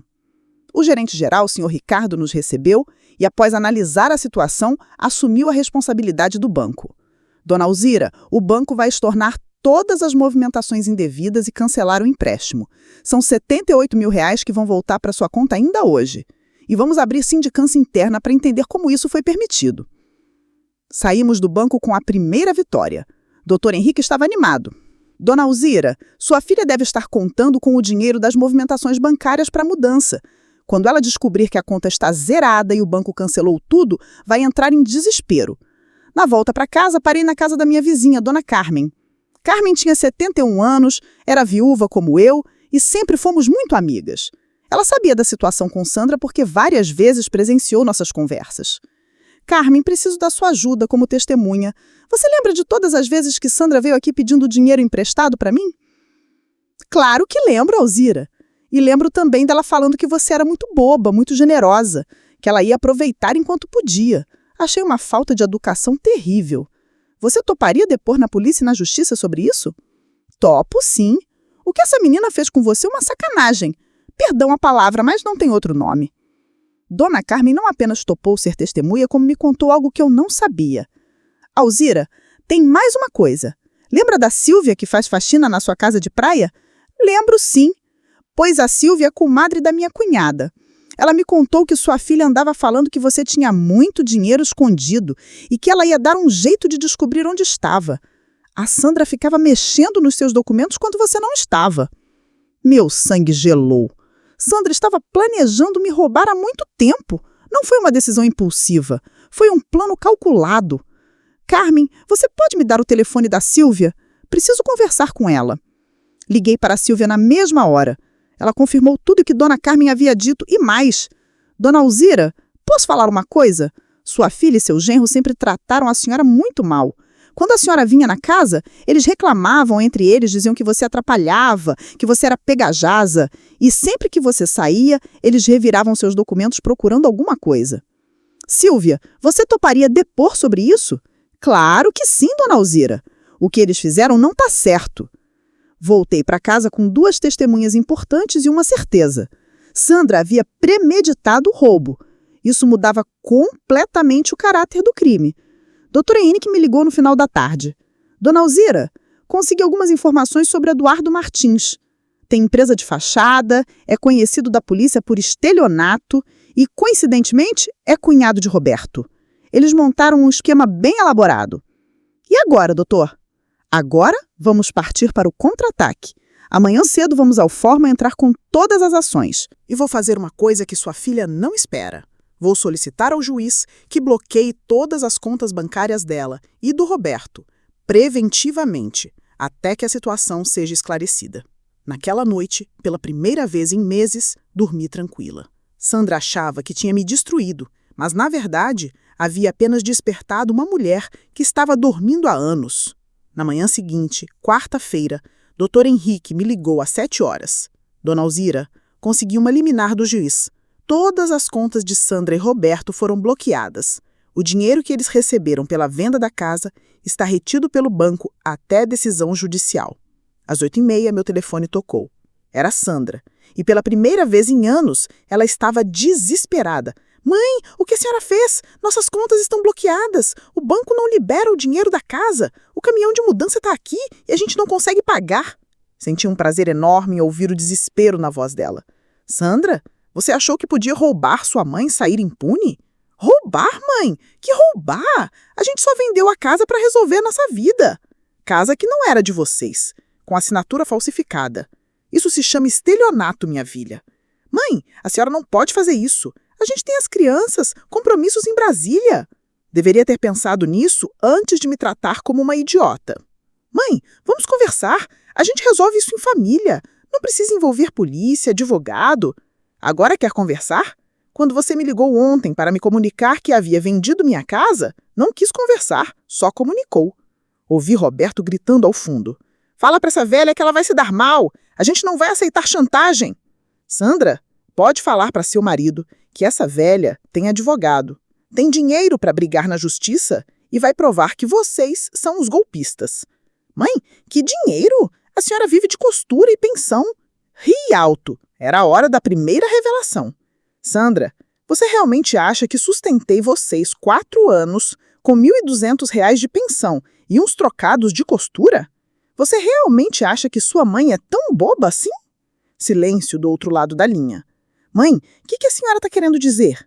O gerente-geral, o Sr. Ricardo, nos recebeu e, após analisar a situação, assumiu a responsabilidade do banco. Dona Alzira, o banco vai estornar todas as movimentações indevidas e cancelar o empréstimo. São R$78 mil que vão voltar para sua conta ainda hoje. E vamos abrir sindicância interna para entender como isso foi permitido. Saímos do banco com a primeira vitória. Dr. Henrique estava animado. Dona Alzira, sua filha deve estar contando com o dinheiro das movimentações bancárias para a mudança. Quando ela descobrir que a conta está zerada e o banco cancelou tudo, vai entrar em desespero. Na volta para casa, parei na casa da minha vizinha, Dona Carmen. Carmen tinha 71 anos, era viúva como eu e sempre fomos muito amigas. Ela sabia da situação com Sandra porque várias vezes presenciou nossas conversas. Carmen, preciso da sua ajuda como testemunha. Você lembra de todas as vezes que Sandra veio aqui pedindo dinheiro emprestado para mim? Claro que lembro, Alzira. E lembro também dela falando que você era muito boba, muito generosa, que ela ia aproveitar enquanto podia. Achei uma falta de educação terrível. Você toparia depor na polícia e na justiça sobre isso? Topo, sim. O que essa menina fez com você é uma sacanagem. Perdão a palavra, mas não tem outro nome. Dona Carmen não apenas topou ser testemunha, como me contou algo que eu não sabia. Alzira, tem mais uma coisa. Lembra da Silvia que faz faxina na sua casa de praia? Lembro sim, pois a Silvia é comadre da minha cunhada. Ela me contou que sua filha andava falando que você tinha muito dinheiro escondido e que ela ia dar um jeito de descobrir onde estava. A Sandra ficava mexendo nos seus documentos quando você não estava. Meu sangue gelou. Sandra estava planejando me roubar há muito tempo. Não foi uma decisão impulsiva. Foi um plano calculado. Carmen, você pode me dar o telefone da Silvia? Preciso conversar com ela. Liguei para a Silvia na mesma hora. Ela confirmou tudo o que Dona Carmen havia dito e mais. Dona Alzira, posso falar uma coisa? Sua filha e seu genro sempre trataram a senhora muito mal. Quando a senhora vinha na casa, eles reclamavam entre eles, diziam que você atrapalhava, que você era pegajosa. E sempre que você saía, eles reviravam seus documentos procurando alguma coisa. Silvia, você toparia depor sobre isso? Claro que sim, Dona Alzira. O que eles fizeram não está certo. Voltei para casa com 2 testemunhas importantes e uma certeza. Sandra havia premeditado o roubo. Isso mudava completamente o caráter do crime. Doutora Henrique me ligou no final da tarde. Dona Alzira, consegui algumas informações sobre Eduardo Martins. Tem empresa de fachada, é conhecido da polícia por estelionato e, coincidentemente, é cunhado de Roberto. Eles montaram um esquema bem elaborado. E agora, doutor? Agora vamos partir para o contra-ataque. Amanhã cedo vamos ao fórum entrar com todas as ações. E vou fazer uma coisa que sua filha não espera. Vou solicitar ao juiz que bloqueie todas as contas bancárias dela e do Roberto, preventivamente, até que a situação seja esclarecida. Naquela noite, pela primeira vez em meses, dormi tranquila. Sandra achava que tinha me destruído, mas, na verdade, havia apenas despertado uma mulher que estava dormindo há anos. Na manhã seguinte, quarta-feira, Dr. Henrique me ligou às 7 horas. Dona Alzira conseguiu uma liminar do juiz. Todas as contas de Sandra e Roberto foram bloqueadas. O dinheiro que eles receberam pela venda da casa está retido pelo banco até decisão judicial. Às 8h30, meu telefone tocou. Era Sandra. E pela primeira vez em anos, ela estava desesperada. Mãe, o que a senhora fez? Nossas contas estão bloqueadas. O banco não libera o dinheiro da casa. O caminhão de mudança está aqui e a gente não consegue pagar. Senti um prazer enorme em ouvir o desespero na voz dela. Sandra, você achou que podia roubar sua mãe e sair impune? Roubar, mãe? Que roubar? A gente só vendeu a casa para resolver a nossa vida. Casa que não era de vocês, com assinatura falsificada. Isso se chama estelionato, minha filha. Mãe, a senhora não pode fazer isso. A gente tem as crianças, compromissos em Brasília. Deveria ter pensado nisso antes de me tratar como uma idiota. Mãe, vamos conversar. A gente resolve isso em família. Não precisa envolver polícia, advogado. Agora quer conversar? Quando você me ligou ontem para me comunicar que havia vendido minha casa, não quis conversar, só comunicou. Ouvi Roberto gritando ao fundo. Fala para essa velha que ela vai se dar mal. A gente não vai aceitar chantagem. Sandra, pode falar para seu marido que essa velha tem advogado, tem dinheiro para brigar na justiça e vai provar que vocês são os golpistas. Mãe, que dinheiro? A senhora vive de costura e pensão. Ri alto. Era a hora da primeira revelação. Sandra, você realmente acha que sustentei vocês 4 anos com R$ 1.200 de pensão e uns trocados de costura? Você realmente acha que sua mãe é tão boba assim? Silêncio do outro lado da linha. Mãe, o que a senhora está querendo dizer?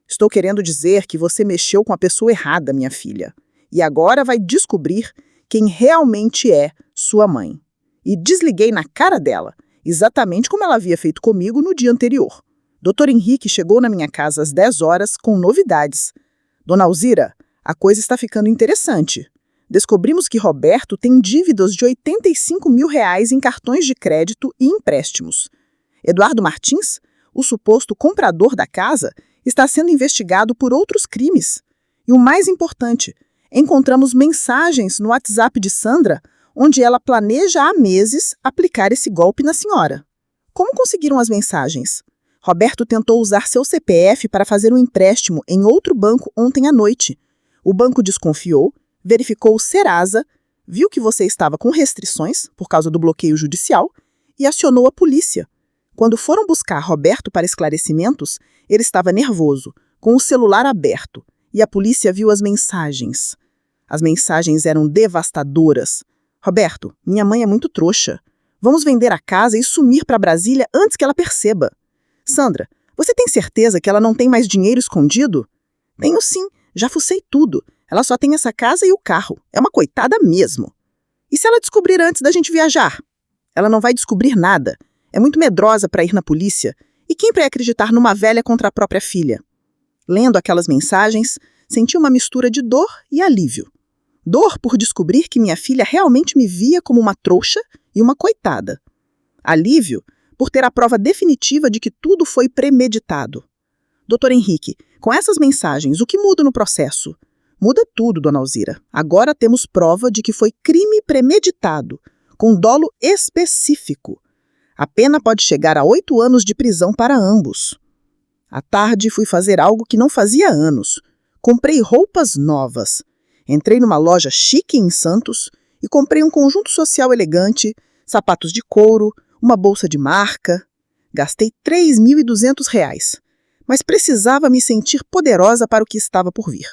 Estou querendo dizer que você mexeu com a pessoa errada, minha filha. E agora vai descobrir quem realmente é sua mãe. E desliguei na cara dela, exatamente como ela havia feito comigo no dia anterior. Dr. Henrique chegou na minha casa às 10 horas com novidades. Dona Alzira, a coisa está ficando interessante. Descobrimos que Roberto tem dívidas de R$ 85 mil em cartões de crédito e empréstimos. Eduardo Martins, o suposto comprador da casa, está sendo investigado por outros crimes. E o mais importante, encontramos mensagens no WhatsApp de Sandra, onde ela planeja há meses aplicar esse golpe na senhora. Como conseguiram as mensagens? Roberto tentou usar seu CPF para fazer um empréstimo em outro banco ontem à noite. O banco desconfiou, verificou o Serasa, viu que você estava com restrições por causa do bloqueio judicial e acionou a polícia. Quando foram buscar Roberto para esclarecimentos, ele estava nervoso, com o celular aberto, e a polícia viu as mensagens. As mensagens eram devastadoras. Roberto, minha mãe é muito trouxa. Vamos vender a casa e sumir para Brasília antes que ela perceba. Sandra, você tem certeza que ela não tem mais dinheiro escondido? Tenho sim, já fucei tudo. Ela só tem essa casa e o carro. É uma coitada mesmo. E se ela descobrir antes da gente viajar? Ela não vai descobrir nada. É muito medrosa para ir na polícia. E quem vai acreditar numa velha contra a própria filha? Lendo aquelas mensagens, senti uma mistura de dor e alívio. Dor por descobrir que minha filha realmente me via como uma trouxa e uma coitada. Alívio por ter a prova definitiva de que tudo foi premeditado. Doutor Henrique, com essas mensagens, o que muda no processo? Muda tudo, dona Alzira. Agora temos prova de que foi crime premeditado, com dolo específico. A pena pode chegar a 8 anos de prisão para ambos. À tarde, fui fazer algo que não fazia há anos. Comprei roupas novas. Entrei numa loja chique em Santos e comprei um conjunto social elegante, sapatos de couro, uma bolsa de marca. Gastei R$ 3.200, mas precisava me sentir poderosa para o que estava por vir.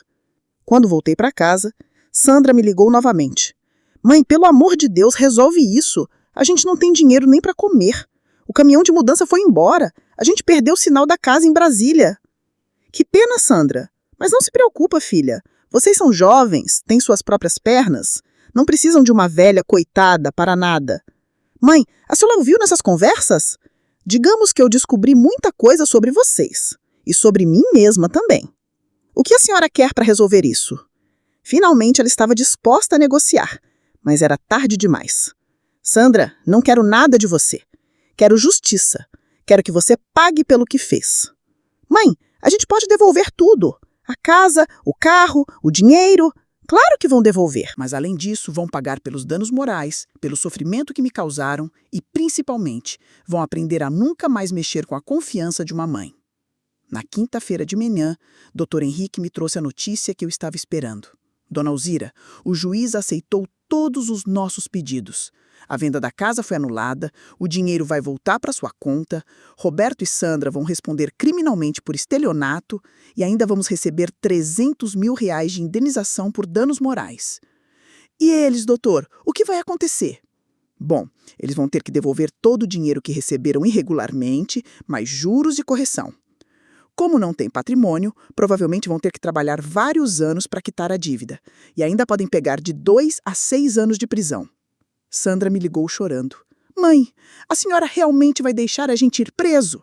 Quando voltei para casa, Sandra me ligou novamente. Mãe, pelo amor de Deus, resolve isso. A gente não tem dinheiro nem para comer. O caminhão de mudança foi embora. A gente perdeu o sinal da casa em Brasília. Que pena, Sandra. Mas não se preocupa, filha. Vocês são jovens, têm suas próprias pernas. Não precisam de uma velha coitada para nada. Mãe, a senhora ouviu nessas conversas? Digamos que eu descobri muita coisa sobre vocês. E sobre mim mesma também. O que a senhora quer para resolver isso? Finalmente ela estava disposta a negociar, mas era tarde demais. Sandra, não quero nada de você. Quero justiça. Quero que você pague pelo que fez. Mãe, a gente pode devolver tudo. A casa, o carro, o dinheiro. Claro que vão devolver. Mas além disso, vão pagar pelos danos morais, pelo sofrimento que me causaram e, principalmente, vão aprender a nunca mais mexer com a confiança de uma mãe. Na quinta-feira de manhã, Dr. Henrique me trouxe a notícia que eu estava esperando. Dona Alzira, o juiz aceitou todos os nossos pedidos. A venda da casa foi anulada, o dinheiro vai voltar para sua conta, Roberto e Sandra vão responder criminalmente por estelionato e ainda vamos receber R$ 300 mil de indenização por danos morais. E eles, doutor, o que vai acontecer? Bom, eles vão ter que devolver todo o dinheiro que receberam irregularmente, mais juros e correção. Como não tem patrimônio, provavelmente vão ter que trabalhar vários anos para quitar a dívida e ainda podem pegar de 2 a 6 anos de prisão. Sandra me ligou chorando. Mãe, a senhora realmente vai deixar a gente ir preso?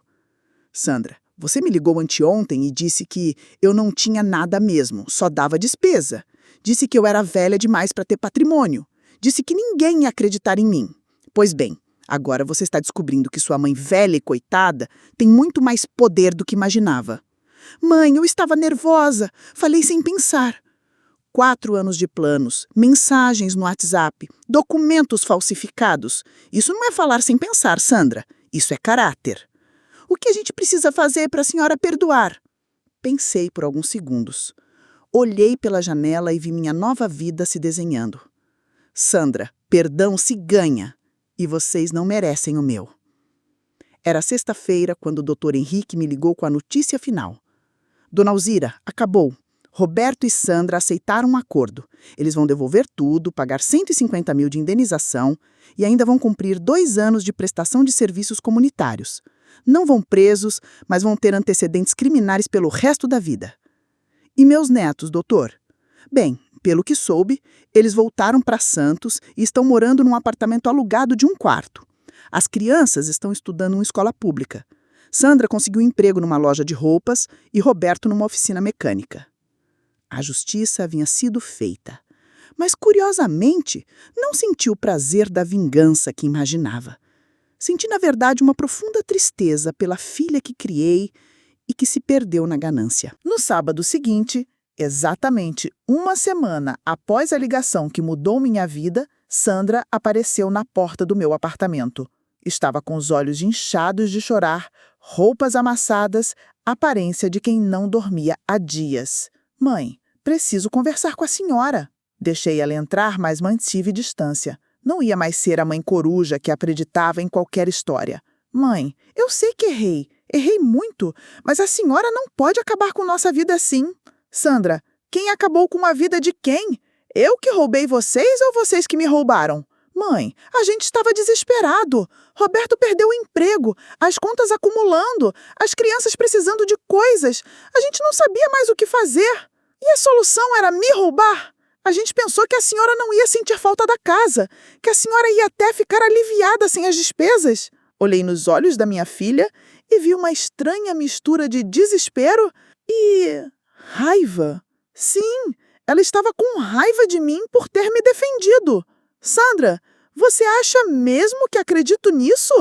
Sandra, você me ligou anteontem e disse que eu não tinha nada mesmo, só dava despesa. Disse que eu era velha demais para ter patrimônio. Disse que ninguém ia acreditar em mim. Pois bem, agora você está descobrindo que sua mãe velha e coitada tem muito mais poder do que imaginava. Mãe, eu estava nervosa, falei sem pensar. 4 anos de planos, mensagens no WhatsApp, documentos falsificados. Isso não é falar sem pensar, Sandra. Isso é caráter. O que a gente precisa fazer para a senhora perdoar? Pensei por alguns segundos. Olhei pela janela e vi minha nova vida se desenhando. Sandra, perdão se ganha. E vocês não merecem o meu. Era sexta-feira quando o Dr. Henrique me ligou com a notícia final. Dona Alzira, acabou. Roberto e Sandra aceitaram um acordo. Eles vão devolver tudo, pagar 150 mil de indenização e ainda vão cumprir 2 anos de prestação de serviços comunitários. Não vão presos, mas vão ter antecedentes criminais pelo resto da vida. E meus netos, doutor? Bem, pelo que soube, eles voltaram para Santos e estão morando num apartamento alugado de 1 quarto. As crianças estão estudando em uma escola pública. Sandra conseguiu emprego numa loja de roupas e Roberto numa oficina mecânica. A justiça havia sido feita, mas, curiosamente, não senti o prazer da vingança que imaginava. Senti, na verdade, uma profunda tristeza pela filha que criei e que se perdeu na ganância. No sábado seguinte, exatamente 1 semana após a ligação que mudou minha vida, Sandra apareceu na porta do meu apartamento. Estava com os olhos inchados de chorar, roupas amassadas, aparência de quem não dormia há dias. Mãe, preciso conversar com a senhora. Deixei ela entrar, mas mantive distância. Não ia mais ser a mãe coruja que acreditava em qualquer história. Mãe, eu sei que errei. Errei muito, mas a senhora não pode acabar com nossa vida assim. Sandra, quem acabou com a vida de quem? Eu que roubei vocês ou vocês que me roubaram? Mãe, a gente estava desesperado. Roberto perdeu o emprego, as contas acumulando, as crianças precisando de coisas. A gente não sabia mais o que fazer. E a solução era me roubar? A gente pensou que a senhora não ia sentir falta da casa, que a senhora ia até ficar aliviada sem as despesas. Olhei nos olhos da minha filha e vi uma estranha mistura de desespero E raiva? Sim, ela estava com raiva de mim por ter me defendido. Sandra, você acha mesmo que acredito nisso?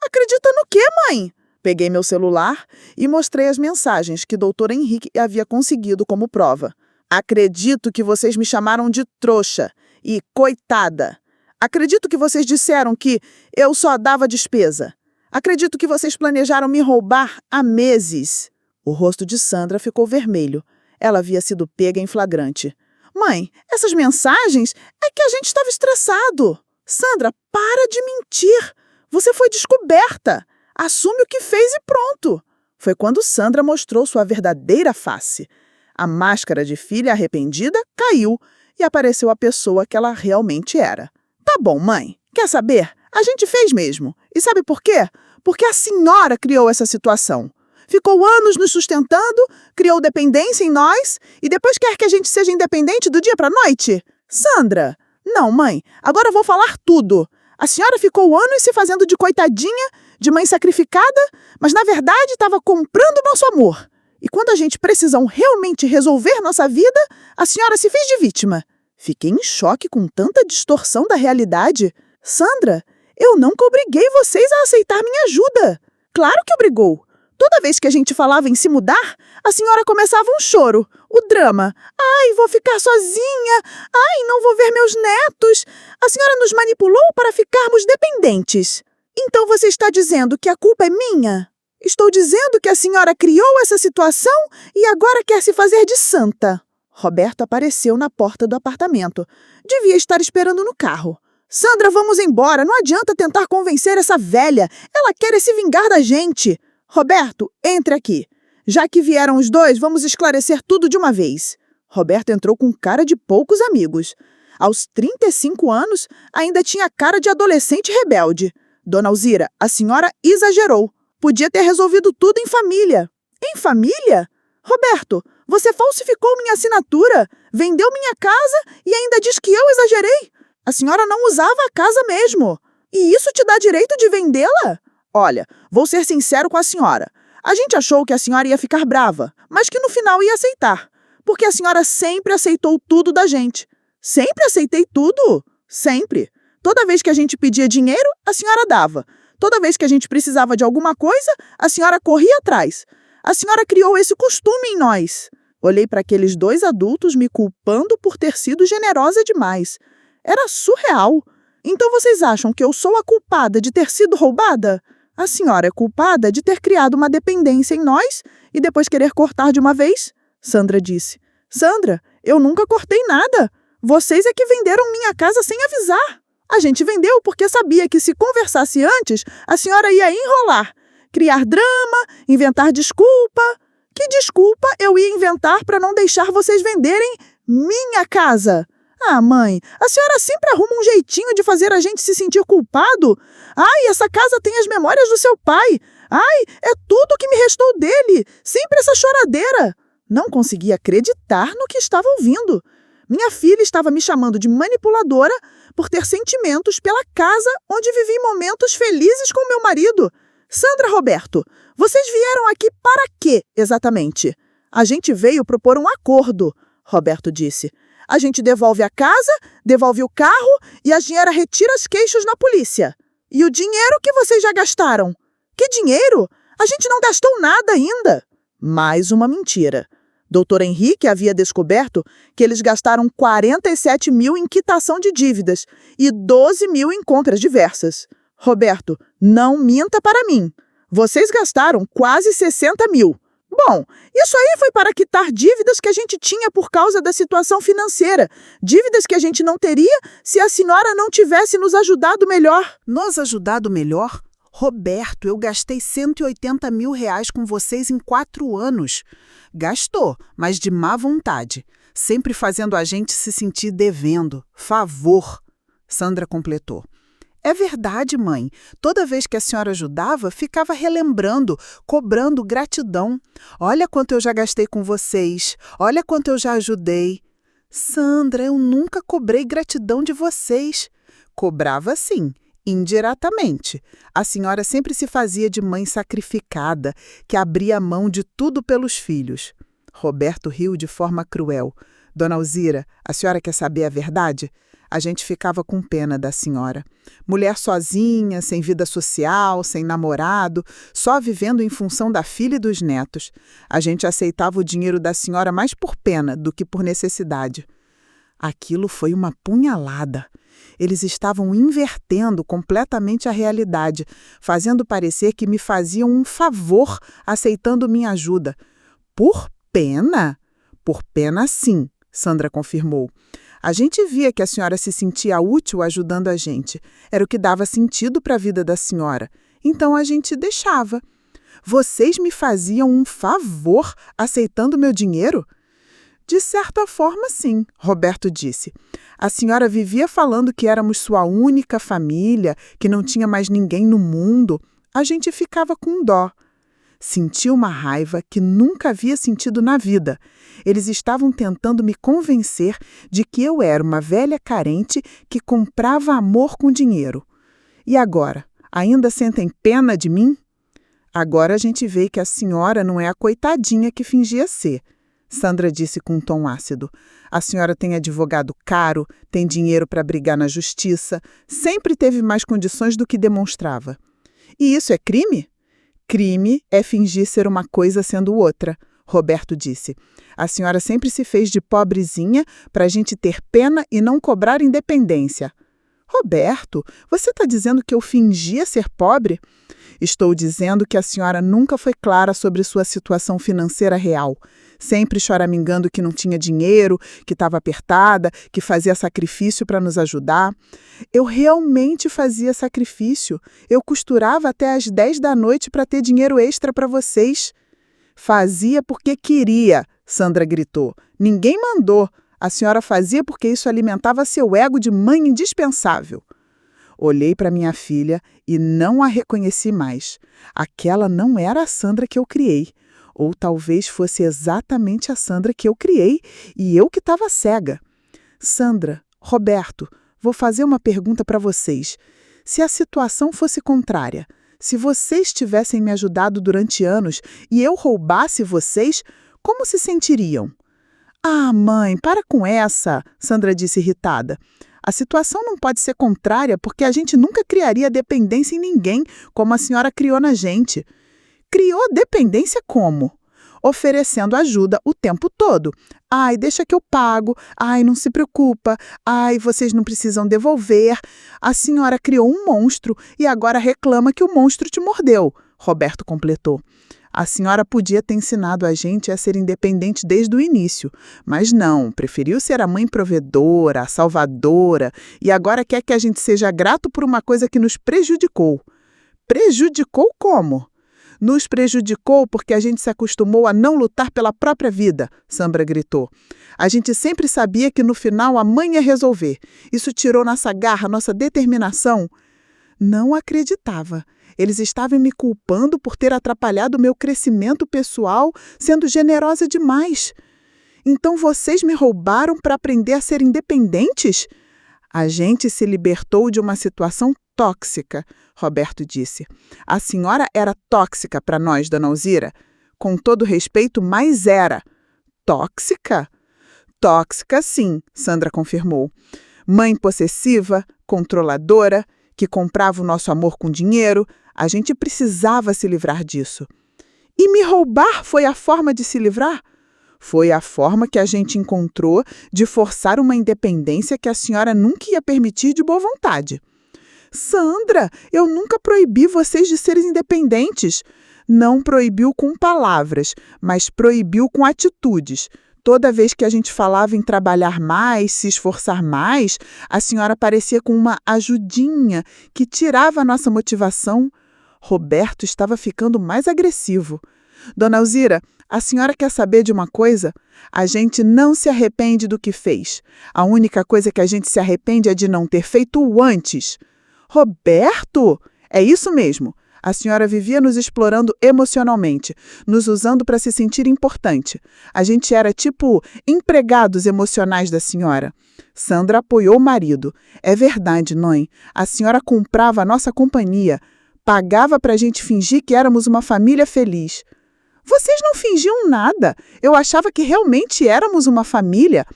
Acredita no quê, mãe? Peguei meu celular e mostrei as mensagens que Dr. Henrique havia conseguido como prova. Acredito que vocês me chamaram de trouxa e coitada. Acredito que vocês disseram que eu só dava despesa. Acredito que vocês planejaram me roubar há meses. O rosto de Sandra ficou vermelho. Ela havia sido pega em flagrante. Mãe, essas mensagens é que a gente estava estressado. Sandra, para de mentir. Você foi descoberta. Assume o que fez e pronto. Foi quando Sandra mostrou sua verdadeira face. A máscara de filha arrependida caiu e apareceu a pessoa que ela realmente era. Tá bom, mãe. Quer saber? A gente fez mesmo. E sabe por quê? Porque a senhora criou essa situação. Ficou anos nos sustentando, criou dependência em nós e depois quer que a gente seja independente do dia para a noite? Sandra! Não, mãe. Agora eu vou falar tudo. A senhora ficou anos se fazendo de coitadinha, de mãe sacrificada, mas na verdade estava comprando nosso amor. E quando a gente precisou realmente resolver nossa vida, a senhora se fez de vítima. Fiquei em choque com tanta distorção da realidade. Sandra, eu nunca obriguei vocês a aceitar minha ajuda. Claro que obrigou. Toda vez que a gente falava em se mudar, a senhora começava um choro, o drama. Ai, vou ficar sozinha. Ai, não vou ver meus netos. A senhora nos manipulou para ficarmos dependentes. Então você está dizendo que a culpa é minha? Estou dizendo que a senhora criou essa situação e agora quer se fazer de santa. Roberto apareceu na porta do apartamento. Devia estar esperando no carro. Sandra, vamos embora. Não adianta tentar convencer essa velha. Ela quer se vingar da gente. Roberto, entre aqui. Já que vieram os dois, vamos esclarecer tudo de uma vez. Roberto entrou com cara de poucos amigos. Aos 35 anos, ainda tinha cara de adolescente rebelde. Dona Alzira, a senhora exagerou. Podia ter resolvido tudo em família. Em família? Roberto, você falsificou minha assinatura, vendeu minha casa e ainda diz que eu exagerei? A senhora não usava a casa mesmo. E isso te dá direito de vendê-la? Olha, vou ser sincero com a senhora. A gente achou que a senhora ia ficar brava, mas que no final ia aceitar. Porque a senhora sempre aceitou tudo da gente. Sempre aceitei tudo. Sempre. Toda vez que a gente pedia dinheiro, a senhora dava. Toda vez que a gente precisava de alguma coisa, a senhora corria atrás. A senhora criou esse costume em nós. Olhei para aqueles dois adultos me culpando por ter sido generosa demais. Era surreal. Então vocês acham que eu sou a culpada de ter sido roubada? A senhora é culpada de ter criado uma dependência em nós e depois querer cortar de uma vez? Sandra disse. Sandra, eu nunca cortei nada. Vocês é que venderam minha casa sem avisar. A gente vendeu porque sabia que se conversasse antes, a senhora ia enrolar, criar drama, inventar desculpa. Que desculpa eu ia inventar para não deixar vocês venderem minha casa? Ah, mãe, a senhora sempre arruma um jeitinho de fazer a gente se sentir culpado. Ai, essa casa tem as memórias do seu pai. Ai, é tudo que me restou dele. Sempre essa choradeira. Não conseguia acreditar no que estava ouvindo. Minha filha estava me chamando de manipuladora por ter sentimentos pela casa onde vivi momentos felizes com meu marido. Sandra, Roberto, vocês vieram aqui para quê, exatamente? A gente veio propor um acordo, Roberto disse. A gente devolve a casa, devolve o carro e a senhora retira as queixas na polícia. E o dinheiro que vocês já gastaram? Que dinheiro? A gente não gastou nada ainda. Mais uma mentira. Dr. Henrique havia descoberto que eles gastaram 47 mil em quitação de dívidas e 12 mil em compras diversas. Roberto, não minta para mim. Vocês gastaram quase 60 mil. Bom, isso aí foi para quitar dívidas que a gente tinha por causa da situação financeira. Dívidas que a gente não teria se a senhora não tivesse nos ajudado melhor. Nos ajudado melhor? Roberto, eu gastei 180 mil reais com vocês em 4 anos. Gastou, mas de má vontade. Sempre fazendo a gente se sentir devendo. Favor. Sandra completou. É verdade, mãe. Toda vez que a senhora ajudava, ficava relembrando, cobrando gratidão. Olha quanto eu já gastei com vocês. Olha quanto eu já ajudei. Sandra, eu nunca cobrei gratidão de vocês. Cobrava sim, indiretamente. A senhora sempre se fazia de mãe sacrificada, que abria mão de tudo pelos filhos. Roberto riu de forma cruel. Dona Alzira, a senhora quer saber a verdade? A gente ficava com pena da senhora. Mulher sozinha, sem vida social, sem namorado, só vivendo em função da filha e dos netos. A gente aceitava o dinheiro da senhora mais por pena do que por necessidade. Aquilo foi uma punhalada. Eles estavam invertendo completamente a realidade, fazendo parecer que me faziam um favor aceitando minha ajuda. Por pena? Por pena, sim, Sandra confirmou. A gente via que a senhora se sentia útil ajudando a gente. Era o que dava sentido para a vida da senhora. Então a gente deixava. Vocês me faziam um favor aceitando meu dinheiro? De certa forma, sim, Roberto disse. A senhora vivia falando que éramos sua única família, que não tinha mais ninguém no mundo. A gente ficava com dó. Senti uma raiva que nunca havia sentido na vida. Eles estavam tentando me convencer de que eu era uma velha carente que comprava amor com dinheiro. E agora? Ainda sentem pena de mim? Agora a gente vê que a senhora não é a coitadinha que fingia ser. Sandra disse com um tom ácido. A senhora tem advogado caro, tem dinheiro para brigar na justiça, sempre teve mais condições do que demonstrava. E isso é crime? Crime é fingir ser uma coisa sendo outra, Roberto disse. A senhora sempre se fez de pobrezinha para a gente ter pena e não cobrar independência. Roberto, você está dizendo que eu fingia ser pobre? Estou dizendo que a senhora nunca foi clara sobre sua situação financeira real. Sempre choramingando que não tinha dinheiro, que estava apertada, que fazia sacrifício para nos ajudar. Eu realmente fazia sacrifício. Eu costurava até às 10 da noite para ter dinheiro extra para vocês. Fazia porque queria, Sandra gritou. Ninguém mandou. A senhora fazia porque isso alimentava seu ego de mãe indispensável. Olhei para minha filha e não a reconheci mais. Aquela não era a Sandra que eu criei. Ou talvez fosse exatamente a Sandra que eu criei e eu que estava cega. Sandra, Roberto, vou fazer uma pergunta para vocês. Se a situação fosse contrária, se vocês tivessem me ajudado durante anos e eu roubasse vocês, como se sentiriam? Ah, mãe, para com essa, Sandra disse irritada. A situação não pode ser contrária porque a gente nunca criaria dependência em ninguém como a senhora criou na gente. Criou dependência como? Oferecendo ajuda o tempo todo. Ai, deixa que eu pago. Ai, não se preocupa. Ai, vocês não precisam devolver. A senhora criou um monstro e agora reclama que o monstro te mordeu, Roberto completou. A senhora podia ter ensinado a gente a ser independente desde o início, mas não, preferiu ser a mãe provedora, a salvadora, e agora quer que a gente seja grato por uma coisa que nos prejudicou. Prejudicou como? Nos prejudicou porque a gente se acostumou a não lutar pela própria vida, Sandra gritou. A gente sempre sabia que no final a mãe ia resolver. Isso tirou nossa garra, nossa determinação. Não acreditava. Eles estavam me culpando por ter atrapalhado o meu crescimento pessoal, sendo generosa demais. Então vocês me roubaram para aprender a ser independentes? A gente se libertou de uma situação tóxica, Roberto disse. A senhora era tóxica para nós, dona Alzira? Com todo respeito, mas era. Tóxica? Tóxica, sim, Sandra confirmou. Mãe possessiva, controladora, que comprava o nosso amor com dinheiro, a gente precisava se livrar disso. E me roubar foi a forma de se livrar? Foi a forma que a gente encontrou de forçar uma independência que a senhora nunca ia permitir de boa vontade. Sandra, eu nunca proibi vocês de serem independentes. Não proibiu com palavras, mas proibiu com atitudes. Toda vez que a gente falava em trabalhar mais, se esforçar mais, a senhora parecia com uma ajudinha que tirava a nossa motivação. Roberto estava ficando mais agressivo. Dona Alzira, a senhora quer saber de uma coisa? A gente não se arrepende do que fez. A única coisa que a gente se arrepende é de não ter feito antes. Roberto? É isso mesmo. A senhora vivia nos explorando emocionalmente, nos usando para se sentir importante. A gente era tipo empregados emocionais da senhora. Sandra apoiou o marido. É verdade, mãe. A senhora comprava a nossa companhia. Pagava para a gente fingir que éramos uma família feliz. Vocês não fingiam nada. Eu achava que realmente éramos uma família.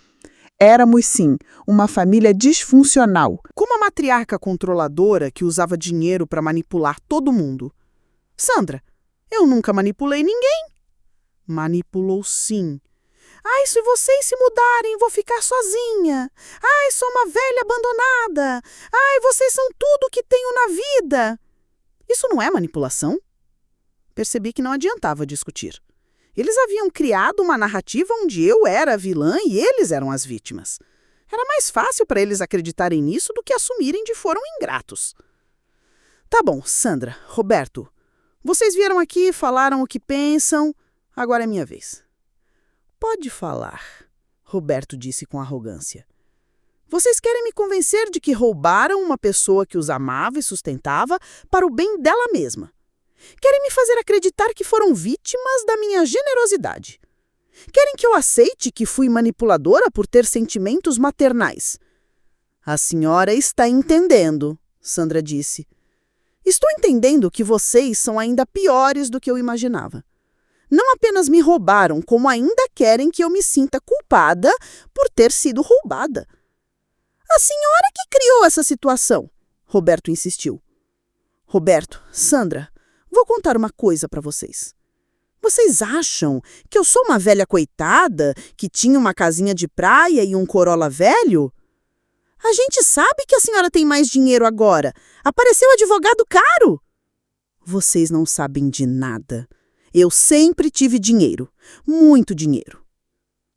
Éramos, sim, uma família disfuncional. Como a matriarca controladora que usava dinheiro para manipular todo mundo. Sandra, eu nunca manipulei ninguém. Manipulou, sim. Ai, se vocês se mudarem, vou ficar sozinha. Ai, sou uma velha abandonada. Ai, vocês são tudo que tenho na vida. Isso não é manipulação? Percebi que não adiantava discutir. Eles haviam criado uma narrativa onde eu era a vilã e eles eram as vítimas. Era mais fácil para eles acreditarem nisso do que assumirem de foram ingratos. Tá bom, Sandra, Roberto, vocês vieram aqui, falaram o que pensam, agora é minha vez. Pode falar, Roberto disse com arrogância. Vocês querem me convencer de que roubaram uma pessoa que os amava e sustentava para o bem dela mesma. Querem me fazer acreditar que foram vítimas da minha generosidade. Querem que eu aceite que fui manipuladora por ter sentimentos maternais. A senhora está entendendo, Sandra disse. Estou entendendo que vocês são ainda piores do que eu imaginava. Não apenas me roubaram, como ainda querem que eu me sinta culpada por ter sido roubada. A senhora que criou essa situação, Roberto insistiu. Roberto, Sandra, vou contar uma coisa para vocês. Vocês acham que eu sou uma velha coitada que tinha uma casinha de praia e um Corolla velho? A gente sabe que a senhora tem mais dinheiro agora. Apareceu advogado caro. Vocês não sabem de nada. Eu sempre tive dinheiro. Muito dinheiro.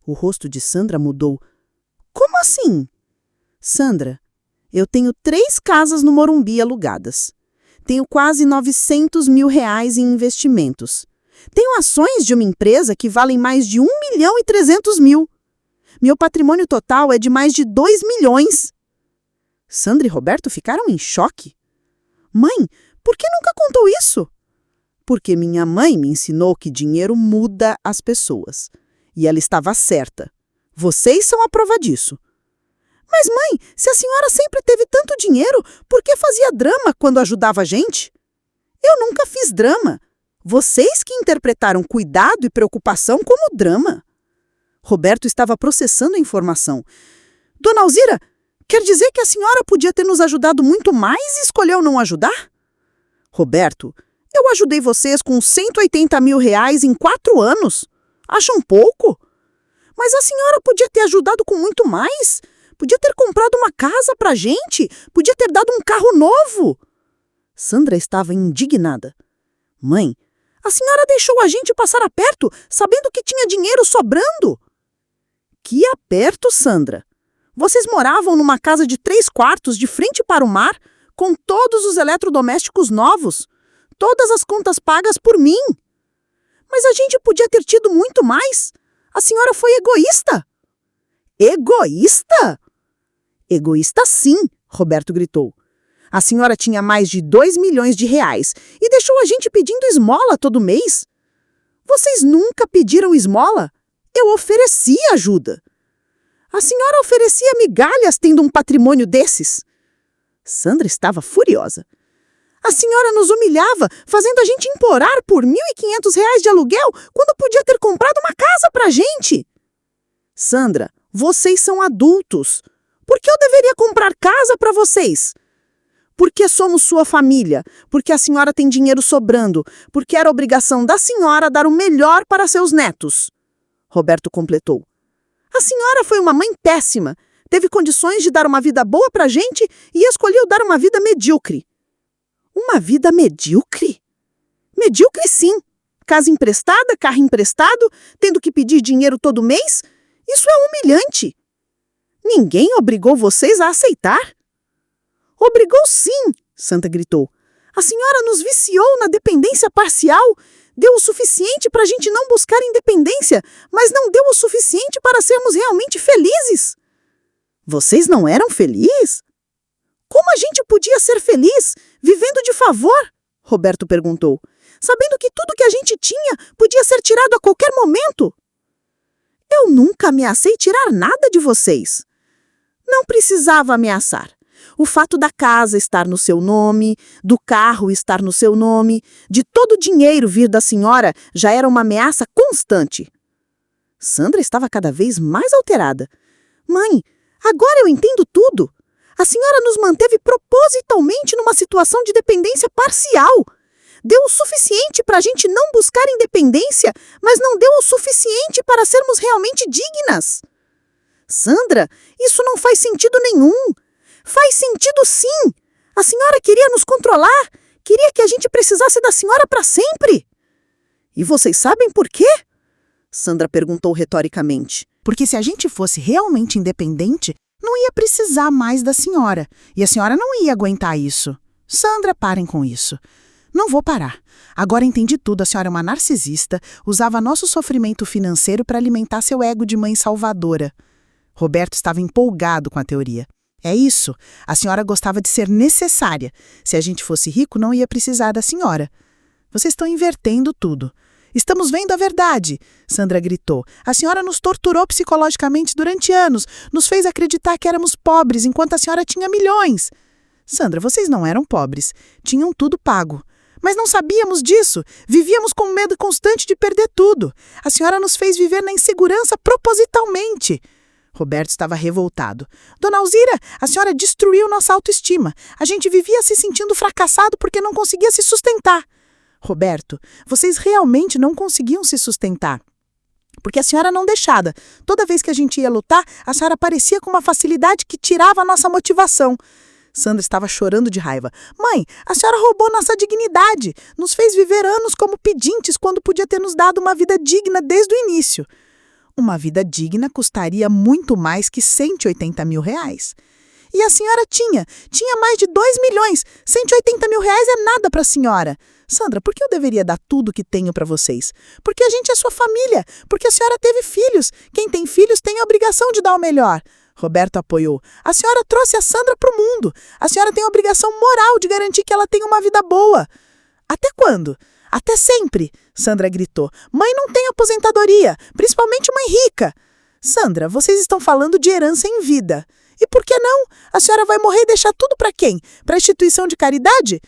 O rosto de Sandra mudou. Como assim? Sandra, eu tenho 3 casas no Morumbi alugadas. Tenho quase R$900 mil em investimentos. Tenho ações de uma empresa que valem mais de 1.300.000. Meu patrimônio total é de mais de 2 milhões. Sandra e Roberto ficaram em choque. Mãe, por que nunca contou isso? Porque minha mãe me ensinou que dinheiro muda as pessoas. E ela estava certa. Vocês são a prova disso. Mas, mãe, se a senhora sempre teve tanto dinheiro, por que fazia drama quando ajudava a gente? Eu nunca fiz drama. Vocês que interpretaram cuidado e preocupação como drama. Roberto estava processando a informação. Dona Alzira, quer dizer que a senhora podia ter nos ajudado muito mais e escolheu não ajudar? Roberto, eu ajudei vocês com R$180 mil em 4 anos. Acham pouco? Mas a senhora podia ter ajudado com muito mais. Podia ter comprado uma casa pra gente. Podia ter dado um carro novo. Sandra estava indignada. Mãe, a senhora deixou a gente passar aperto, sabendo que tinha dinheiro sobrando. Que aperto, Sandra? Vocês moravam numa casa de 3 quartos de frente para o mar, com todos os eletrodomésticos novos. Todas as contas pagas por mim. Mas a gente podia ter tido muito mais. A senhora foi egoísta. Egoísta? Egoísta sim, Roberto gritou. A senhora tinha mais de 2 milhões e deixou a gente pedindo esmola todo mês. Vocês nunca pediram esmola? Eu ofereci ajuda. A senhora oferecia migalhas tendo um patrimônio desses. Sandra estava furiosa. A senhora nos humilhava, fazendo a gente implorar por R$1.500 de aluguel quando podia ter comprado uma casa pra gente. Sandra, vocês são adultos. Por que eu deveria comprar casa para vocês? Porque somos sua família, porque a senhora tem dinheiro sobrando, porque era obrigação da senhora dar o melhor para seus netos. Roberto completou. A senhora foi uma mãe péssima, teve condições de dar uma vida boa pra gente e escolheu dar uma vida medíocre. Uma vida medíocre? Medíocre sim. Casa emprestada, carro emprestado, tendo que pedir dinheiro todo mês? Isso é humilhante. Ninguém obrigou vocês a aceitar? Obrigou sim, Sandra gritou. A senhora nos viciou na dependência parcial. Deu o suficiente para a gente não buscar independência, mas não deu o suficiente para sermos realmente felizes. Vocês não eram felizes? Como a gente podia ser feliz, vivendo de favor? Roberto perguntou, sabendo que tudo que a gente tinha podia ser tirado a qualquer momento. Eu nunca ameacei tirar nada de vocês. Não precisava ameaçar. O fato da casa estar no seu nome, do carro estar no seu nome, de todo o dinheiro vir da senhora já era uma ameaça constante. Sandra estava cada vez mais alterada. Mãe, agora eu entendo tudo. A senhora nos manteve propositalmente numa situação de dependência parcial. Deu o suficiente para a gente não buscar independência, mas não deu o suficiente para sermos realmente dignas. Sandra, isso não faz sentido nenhum. Faz sentido sim. A senhora queria nos controlar, queria que a gente precisasse da senhora para sempre. E vocês sabem por quê? Sandra perguntou retoricamente. Porque se a gente fosse realmente independente, não ia precisar mais da senhora. E a senhora não ia aguentar isso. Sandra, parem com isso. Não vou parar. Agora entendi tudo. A senhora é uma narcisista, usava nosso sofrimento financeiro para alimentar seu ego de mãe salvadora. Roberto estava empolgado com a teoria. É isso. A senhora gostava de ser necessária. Se a gente fosse rico, não ia precisar da senhora. Vocês estão invertendo tudo. Estamos vendo a verdade, Sandra gritou. A senhora nos torturou psicologicamente durante anos, nos fez acreditar que éramos pobres enquanto a senhora tinha milhões. Sandra, vocês não eram pobres, tinham tudo pago. Mas não sabíamos disso, vivíamos com medo constante de perder tudo. A senhora nos fez viver na insegurança propositalmente. Roberto estava revoltado. Dona Alzira, a senhora destruiu nossa autoestima. A gente vivia se sentindo fracassado porque não conseguia se sustentar. Roberto, vocês realmente não conseguiam se sustentar. Porque a senhora não deixava. Toda vez que a gente ia lutar, a senhora aparecia com uma facilidade que tirava a nossa motivação. Sandra estava chorando de raiva. Mãe, a senhora roubou nossa dignidade. Nos fez viver anos como pedintes quando podia ter nos dado uma vida digna desde o início. Uma vida digna custaria muito mais que R$180 mil. E a senhora tinha mais de 2 milhões. R$180 mil é nada para a senhora. Sandra, por que eu deveria dar tudo o que tenho para vocês? Porque a gente é sua família, porque a senhora teve filhos. Quem tem filhos tem a obrigação de dar o melhor. Roberto apoiou. A senhora trouxe a Sandra para o mundo. A senhora tem a obrigação moral de garantir que ela tenha uma vida boa. Até quando? Até sempre, Sandra gritou. Mãe não tem aposentadoria, principalmente mãe rica. Sandra, vocês estão falando de herança em vida. E por que não? A senhora vai morrer e deixar tudo para quem? Para a instituição de caridade?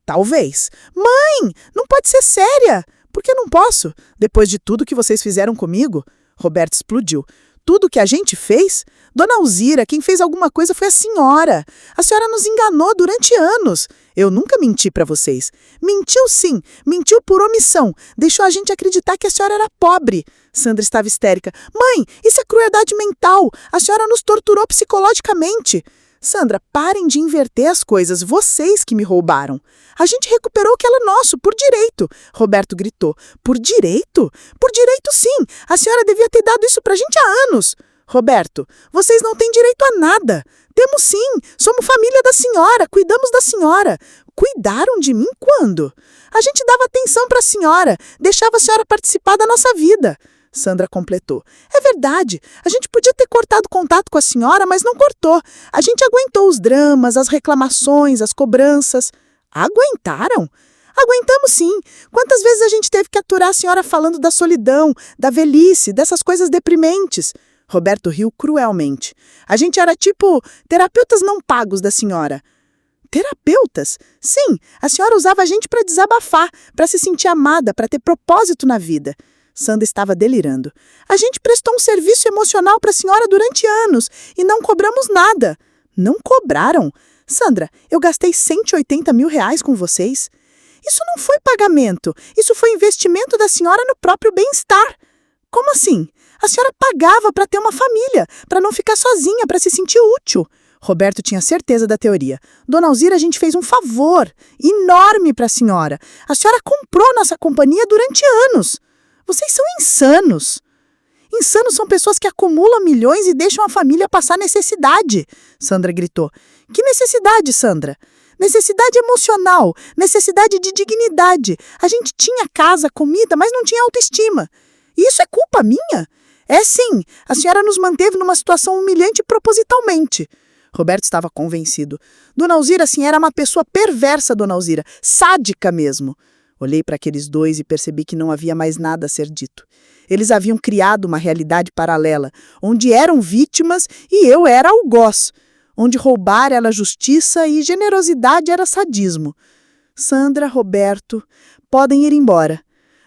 Talvez. Mãe, não pode ser séria. Por que não posso? Depois de tudo que vocês fizeram comigo? Roberto explodiu. Tudo que a gente fez? Dona Alzira, quem fez alguma coisa foi a senhora. A senhora nos enganou durante anos. Eu nunca menti para vocês. Mentiu sim, mentiu por omissão. Deixou a gente acreditar que a senhora era pobre. Sandra estava histérica. Mãe, isso é crueldade mental. A senhora nos torturou psicologicamente. Sandra, parem de inverter as coisas. Vocês que me roubaram. A gente recuperou o que era nosso, por direito. Roberto gritou. Por direito? Por direito, sim. A senhora devia ter dado isso pra gente há anos. Roberto, vocês não têm direito a nada. Temos sim. Somos família da senhora. Cuidamos da senhora. Cuidaram de mim quando? A gente dava atenção pra senhora. Deixava a senhora participar da nossa vida. Sandra completou. É verdade, a gente podia ter cortado contato com a senhora, mas não cortou. A gente aguentou os dramas, as reclamações, as cobranças. Aguentaram? Aguentamos sim. Quantas vezes a gente teve que aturar a senhora falando da solidão, da velhice, dessas coisas deprimentes? Roberto riu cruelmente. A gente era tipo terapeutas não pagos da senhora. Terapeutas? Sim, a senhora usava a gente para desabafar, para se sentir amada, para ter propósito na vida. Sandra estava delirando. A gente prestou um serviço emocional para a senhora durante anos e não cobramos nada. Não cobraram? Sandra, eu gastei R$180 mil com vocês. Isso não foi pagamento. Isso foi investimento da senhora no próprio bem-estar. Como assim? A senhora pagava para ter uma família, para não ficar sozinha, para se sentir útil. Roberto tinha certeza da teoria. Dona Alzira, a gente fez um favor enorme para a senhora. A senhora comprou nossa companhia durante anos. Vocês são insanos. Insanos são pessoas que acumulam milhões e deixam a família passar necessidade, Sandra gritou. Que necessidade, Sandra? Necessidade emocional, necessidade de dignidade. A gente tinha casa, comida, mas não tinha autoestima. E isso é culpa minha? É sim, a senhora nos manteve numa situação humilhante propositalmente. Roberto estava convencido. Dona Alzira, a senhora era uma pessoa perversa, Dona Alzira, sádica mesmo. Olhei para aqueles dois e percebi que não havia mais nada a ser dito. Eles haviam criado uma realidade paralela, onde eram vítimas e eu era algoz. onde roubar era justiça e generosidade era sadismo. Sandra, Roberto, podem ir embora.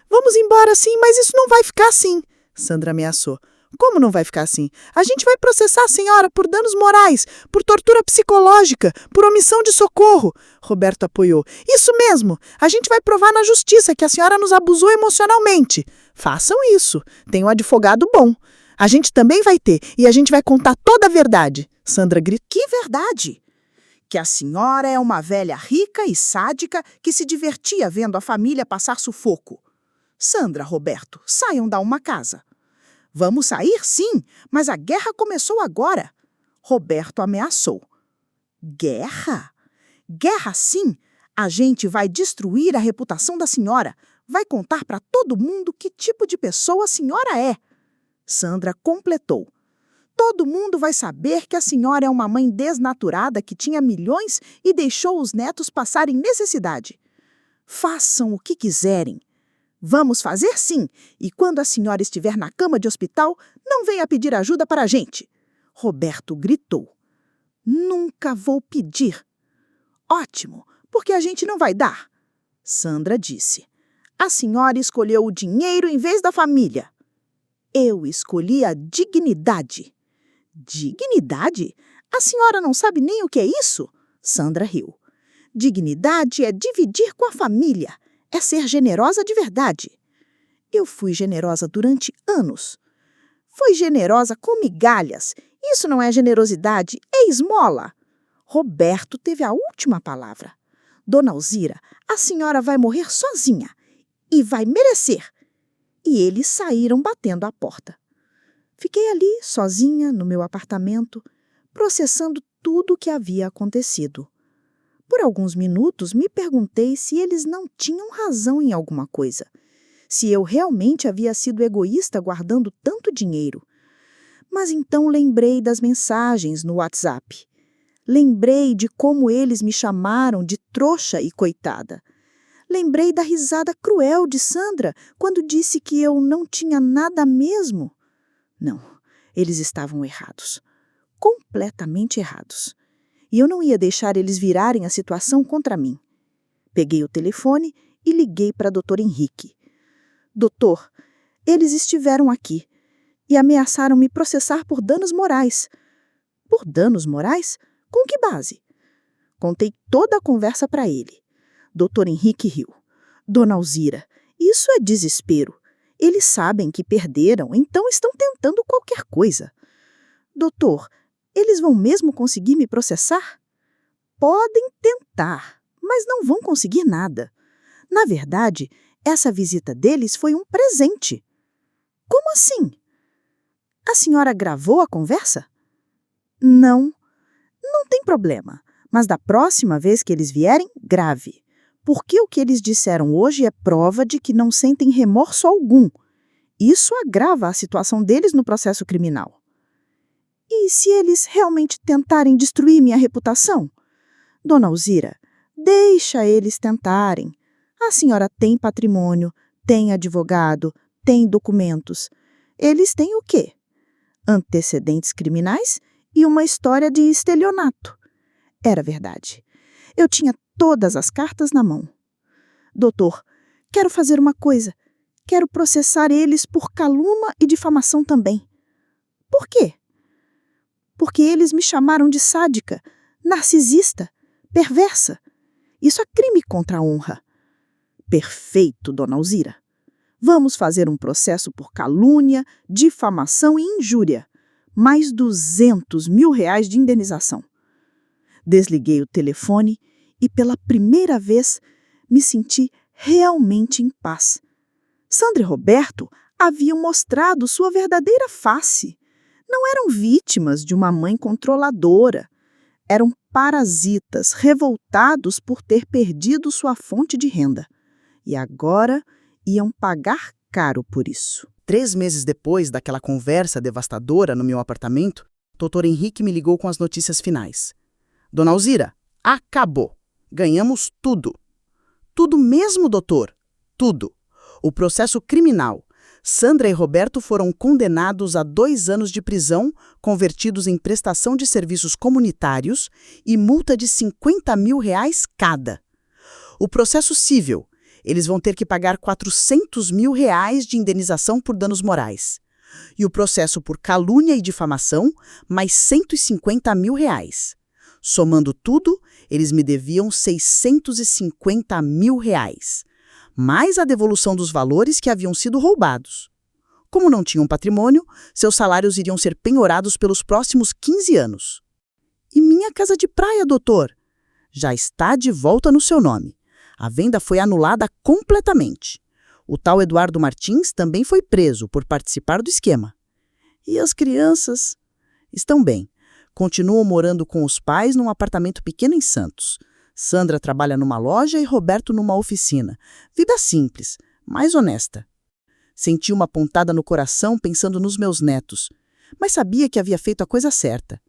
Vamos embora sim, mas isso não vai ficar assim, Sandra ameaçou. Como não vai ficar assim? A gente vai processar a senhora por danos morais, por tortura psicológica, por omissão de socorro. Roberto apoiou. Isso mesmo! A gente vai provar na justiça que a senhora nos abusou emocionalmente. Façam isso. Tem um advogado bom. A gente também vai ter, e a gente vai contar toda a verdade. Sandra gritou. Que verdade? Que a senhora é uma velha rica e sádica que se divertia vendo a família passar sufoco. Sandra, Roberto, saiam da uma casa. Vamos sair, sim, mas a guerra começou agora. Roberto ameaçou. Guerra? Guerra, sim. A gente vai destruir a reputação da senhora. Vai contar para todo mundo que tipo de pessoa a senhora é. Sandra completou. Todo mundo vai saber que a senhora é uma mãe desnaturada que tinha milhões e deixou os netos passarem necessidade. Façam o que quiserem. Vamos fazer sim, e quando a senhora estiver na cama de hospital, não venha pedir ajuda para a gente. Roberto gritou. Nunca vou pedir. Ótimo, porque a gente não vai dar. Sandra disse. A senhora escolheu o dinheiro em vez da família. Eu escolhi a dignidade. Dignidade? A senhora não sabe nem o que é isso? Sandra riu. Dignidade é dividir com a família. É ser generosa de verdade. Eu fui generosa durante anos. Fui generosa com migalhas. Isso não é generosidade, é esmola. Roberto teve a última palavra. Dona Alzira, a senhora vai morrer sozinha. E vai merecer. E eles saíram batendo a porta. Fiquei ali, sozinha, no meu apartamento, processando tudo o que havia acontecido. Por alguns minutos me perguntei se eles não tinham razão em alguma coisa. Se eu realmente havia sido egoísta guardando tanto dinheiro. Mas então lembrei das mensagens no WhatsApp. Lembrei de como eles me chamaram de trouxa e coitada. Lembrei da risada cruel de Sandra quando disse que eu não tinha nada mesmo. Não, eles estavam errados. Completamente errados. E eu não ia deixar eles virarem a situação contra mim. Peguei o telefone e liguei para Dr. Henrique. Doutor, eles estiveram aqui e ameaçaram me processar por danos morais. Por danos morais? Com que base? Contei toda a conversa para ele. Dr. Henrique riu. Dona Alzira, isso é desespero. Eles sabem que perderam, então estão tentando qualquer coisa. Doutor, eles vão mesmo conseguir me processar? Podem tentar, mas não vão conseguir nada. Na verdade, essa visita deles foi um presente. Como assim? A senhora gravou a conversa? Não. Não tem problema, mas da próxima vez que eles vierem, grave. Porque o que eles disseram hoje é prova de que não sentem remorso algum. Isso agrava a situação deles no processo criminal. E se eles realmente tentarem destruir minha reputação? Dona Alzira, deixa eles tentarem. A senhora tem patrimônio, tem advogado, tem documentos. Eles têm o quê? Antecedentes criminais e uma história de estelionato. Era verdade. Eu tinha todas as cartas na mão. Doutor, quero fazer uma coisa. Quero processar eles por calúnia e difamação também. Por quê? Porque eles me chamaram de sádica, narcisista, perversa. Isso é crime contra a honra. Perfeito, Dona Alzira. Vamos fazer um processo por calúnia, difamação e injúria. Mais R$ 200.000 de indenização. Desliguei o telefone e, pela primeira vez, me senti realmente em paz. Sandra e Roberto haviam mostrado sua verdadeira face. Não eram vítimas de uma mãe controladora. Eram parasitas revoltados por ter perdido sua fonte de renda. E agora iam pagar caro por isso. 3 meses depois daquela conversa devastadora no meu apartamento, Dr. Henrique me ligou com as notícias finais. Dona Alzira, acabou. Ganhamos tudo. Tudo mesmo, doutor? Tudo. O processo criminal. Sandra e Roberto foram condenados a 2 anos de prisão, convertidos em prestação de serviços comunitários e multa de R$ 50 mil cada. O processo civil, eles vão ter que pagar R$ 400 mil de indenização por danos morais. E o processo por calúnia e difamação, mais R$ 150 mil. Somando tudo, eles me deviam R$ 650 mil, mais a devolução dos valores que haviam sido roubados. Como não tinham patrimônio, seus salários iriam ser penhorados pelos próximos 15 anos. E minha casa de praia, doutor? Já está de volta no seu nome. A venda foi anulada completamente. O tal Eduardo Martins também foi preso por participar do esquema. E as crianças? Estão bem. Continuam morando com os pais num apartamento pequeno em Santos. Sandra trabalha numa loja e Roberto numa oficina. Vida simples, mais honesta. Senti uma pontada no coração pensando nos meus netos, mas sabia que havia feito a coisa certa.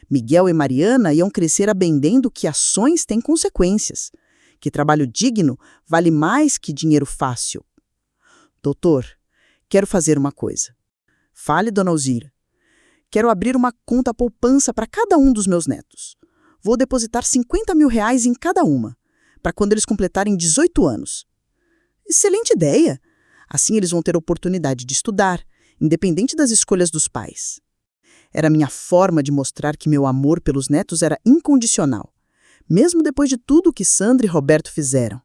Miguel e Mariana iam crescer aprendendo que ações têm consequências, que trabalho digno vale mais que dinheiro fácil. Doutor, quero fazer uma coisa. Fale, dona Alzira. Quero abrir uma conta poupança para cada um dos meus netos. Vou depositar R$ 50 mil em cada uma, para quando eles completarem 18 anos. Excelente ideia! Assim eles vão ter oportunidade de estudar, independente das escolhas dos pais. Era minha forma de mostrar que meu amor pelos netos era incondicional, mesmo depois de tudo que Sandra e Roberto fizeram.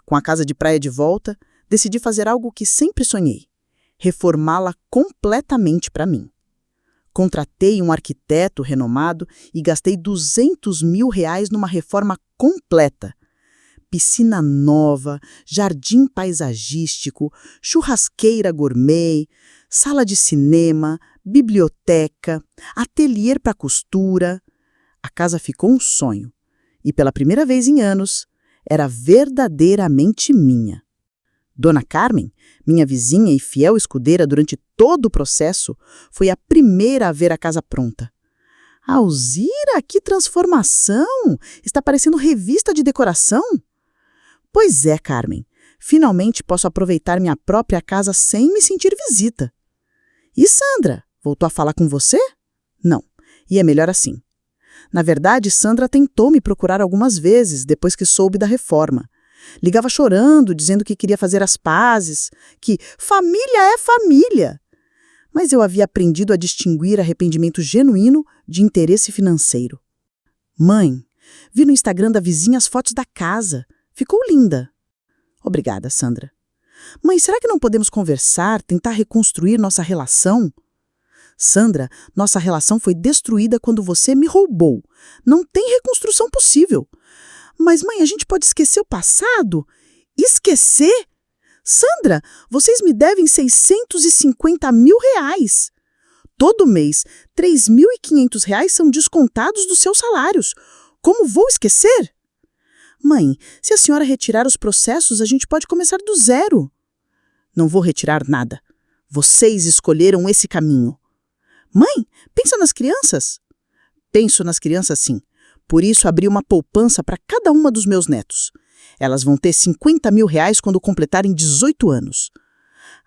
Com a casa de praia de volta, decidi fazer algo que sempre sonhei: reformá-la completamente para mim. Contratei um arquiteto renomado e gastei R$ 200 mil numa reforma completa. Piscina nova, jardim paisagístico, churrasqueira gourmet, sala de cinema, biblioteca, ateliê para costura. A casa ficou um sonho e, pela primeira vez em anos, era verdadeiramente minha. Dona Carmen, minha vizinha e fiel escudeira durante todo o processo, foi a primeira a ver a casa pronta. Alzira, que transformação! Está parecendo revista de decoração? Pois é, Carmen. Finalmente posso aproveitar minha própria casa sem me sentir visita. E Sandra, voltou a falar com você? Não, e é melhor assim. Na verdade, Sandra tentou me procurar algumas vezes depois que soube da reforma. Ligava chorando, dizendo que queria fazer as pazes, que família é família. Mas eu havia aprendido a distinguir arrependimento genuíno de interesse financeiro. Mãe, vi no Instagram da vizinha as fotos da casa. Ficou linda. Obrigada, Sandra. Mãe, será que não podemos conversar, tentar reconstruir nossa relação? Sandra, nossa relação foi destruída quando você me roubou. Não tem reconstrução possível. Mas, mãe, a gente pode esquecer o passado? Esquecer? Sandra, vocês me devem R$ 650 mil. Todo mês, R$ 3.500 são descontados dos seus salários. Como vou esquecer? Mãe, se a senhora retirar os processos, a gente pode começar do zero. Não vou retirar nada. Vocês escolheram esse caminho. Mãe, pensa nas crianças. Penso nas crianças, sim. Por isso, abri uma poupança para cada uma dos meus netos. Elas vão ter R$ 50 mil quando completarem 18 anos.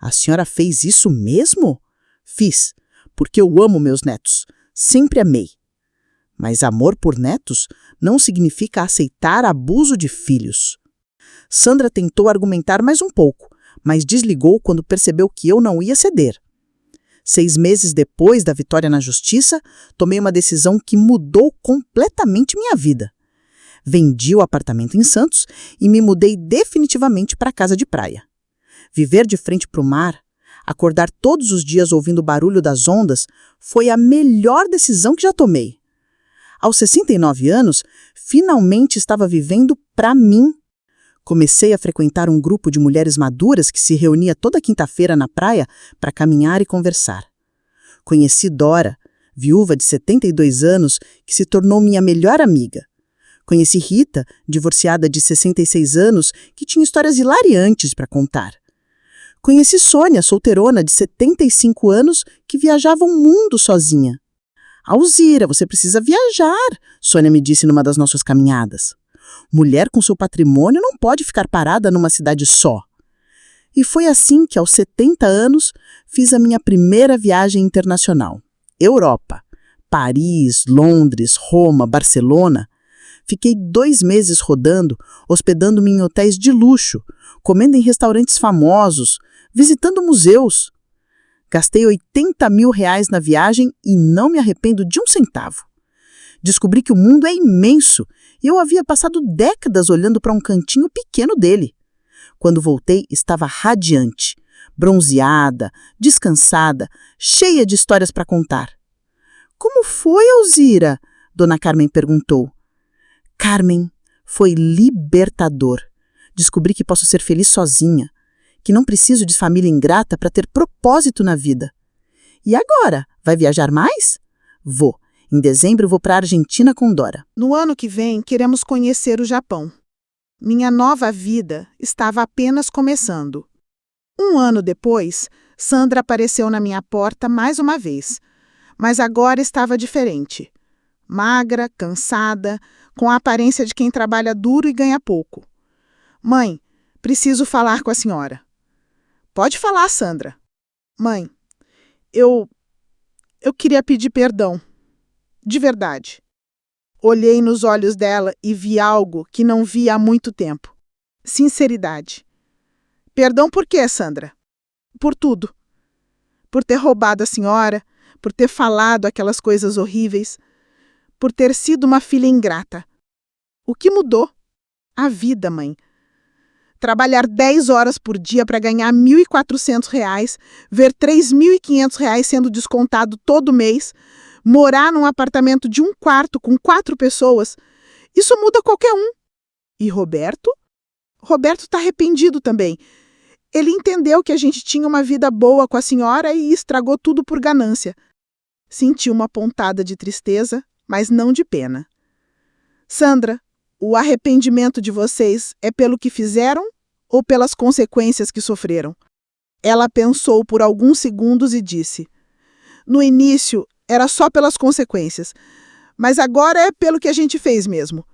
A senhora fez isso mesmo? Fiz, porque eu amo meus netos. Sempre amei. Mas amor por netos não significa aceitar abuso de filhos. Sandra tentou argumentar mais um pouco, mas desligou quando percebeu que eu não ia ceder. 6 meses depois da vitória na justiça, tomei uma decisão que mudou completamente minha vida. Vendi o apartamento em Santos e me mudei definitivamente para a casa de praia. Viver de frente para o mar, acordar todos os dias ouvindo o barulho das ondas, foi a melhor decisão que já tomei. Aos 69 anos, finalmente estava vivendo para mim. Comecei a frequentar um grupo de mulheres maduras que se reunia toda quinta-feira na praia para caminhar e conversar. Conheci Dora, viúva de 72 anos, que se tornou minha melhor amiga. Conheci Rita, divorciada de 66 anos, que tinha histórias hilariantes para contar. Conheci Sônia, solteirona de 75 anos, que viajava o mundo sozinha. Alzira, você precisa viajar, Sônia me disse numa das nossas caminhadas. Mulher com seu patrimônio não pode ficar parada numa cidade só. E foi assim que, aos 70 anos, fiz a minha primeira viagem internacional. Europa. Paris, Londres, Roma, Barcelona. Fiquei 2 meses rodando, hospedando-me em hotéis de luxo, comendo em restaurantes famosos, visitando museus. Gastei R$80 mil na viagem e não me arrependo de um centavo. Descobri que o mundo é imenso e eu havia passado décadas olhando para um cantinho pequeno dele. Quando voltei, estava radiante, bronzeada, descansada, cheia de histórias para contar. Como foi, Alzira? Dona Carmen perguntou. Carmen, foi libertador. Descobri que posso ser feliz sozinha, que não preciso de família ingrata para ter propósito na vida. E agora? Vai viajar mais? Vou. Em dezembro vou para a Argentina com Dora. No ano que vem, queremos conhecer o Japão. Minha nova vida estava apenas começando. 1 ano depois, Sandra apareceu na minha porta mais uma vez. Mas agora estava diferente. Magra, cansada, com a aparência de quem trabalha duro e ganha pouco. Mãe, preciso falar com a senhora. Pode falar, Sandra. Mãe, eu queria pedir perdão. De verdade. Olhei nos olhos dela e vi algo que não via há muito tempo. Sinceridade. Perdão por quê, Sandra? Por tudo. Por ter roubado a senhora, por ter falado aquelas coisas horríveis, por ter sido uma filha ingrata. O que mudou? A vida, mãe. Trabalhar 10 horas por dia para ganhar R$1.400, ver R$3.500 sendo descontado todo mês, morar num apartamento de 1 quarto com 4 pessoas, isso muda qualquer um. E Roberto? Roberto está arrependido também. Ele entendeu que a gente tinha uma vida boa com a senhora e estragou tudo por ganância. Senti uma pontada de tristeza, mas não de pena. Sandra, o arrependimento de vocês é pelo que fizeram ou pelas consequências que sofreram? Ela pensou por alguns segundos e disse: no início era só pelas consequências, mas agora é pelo que a gente fez mesmo.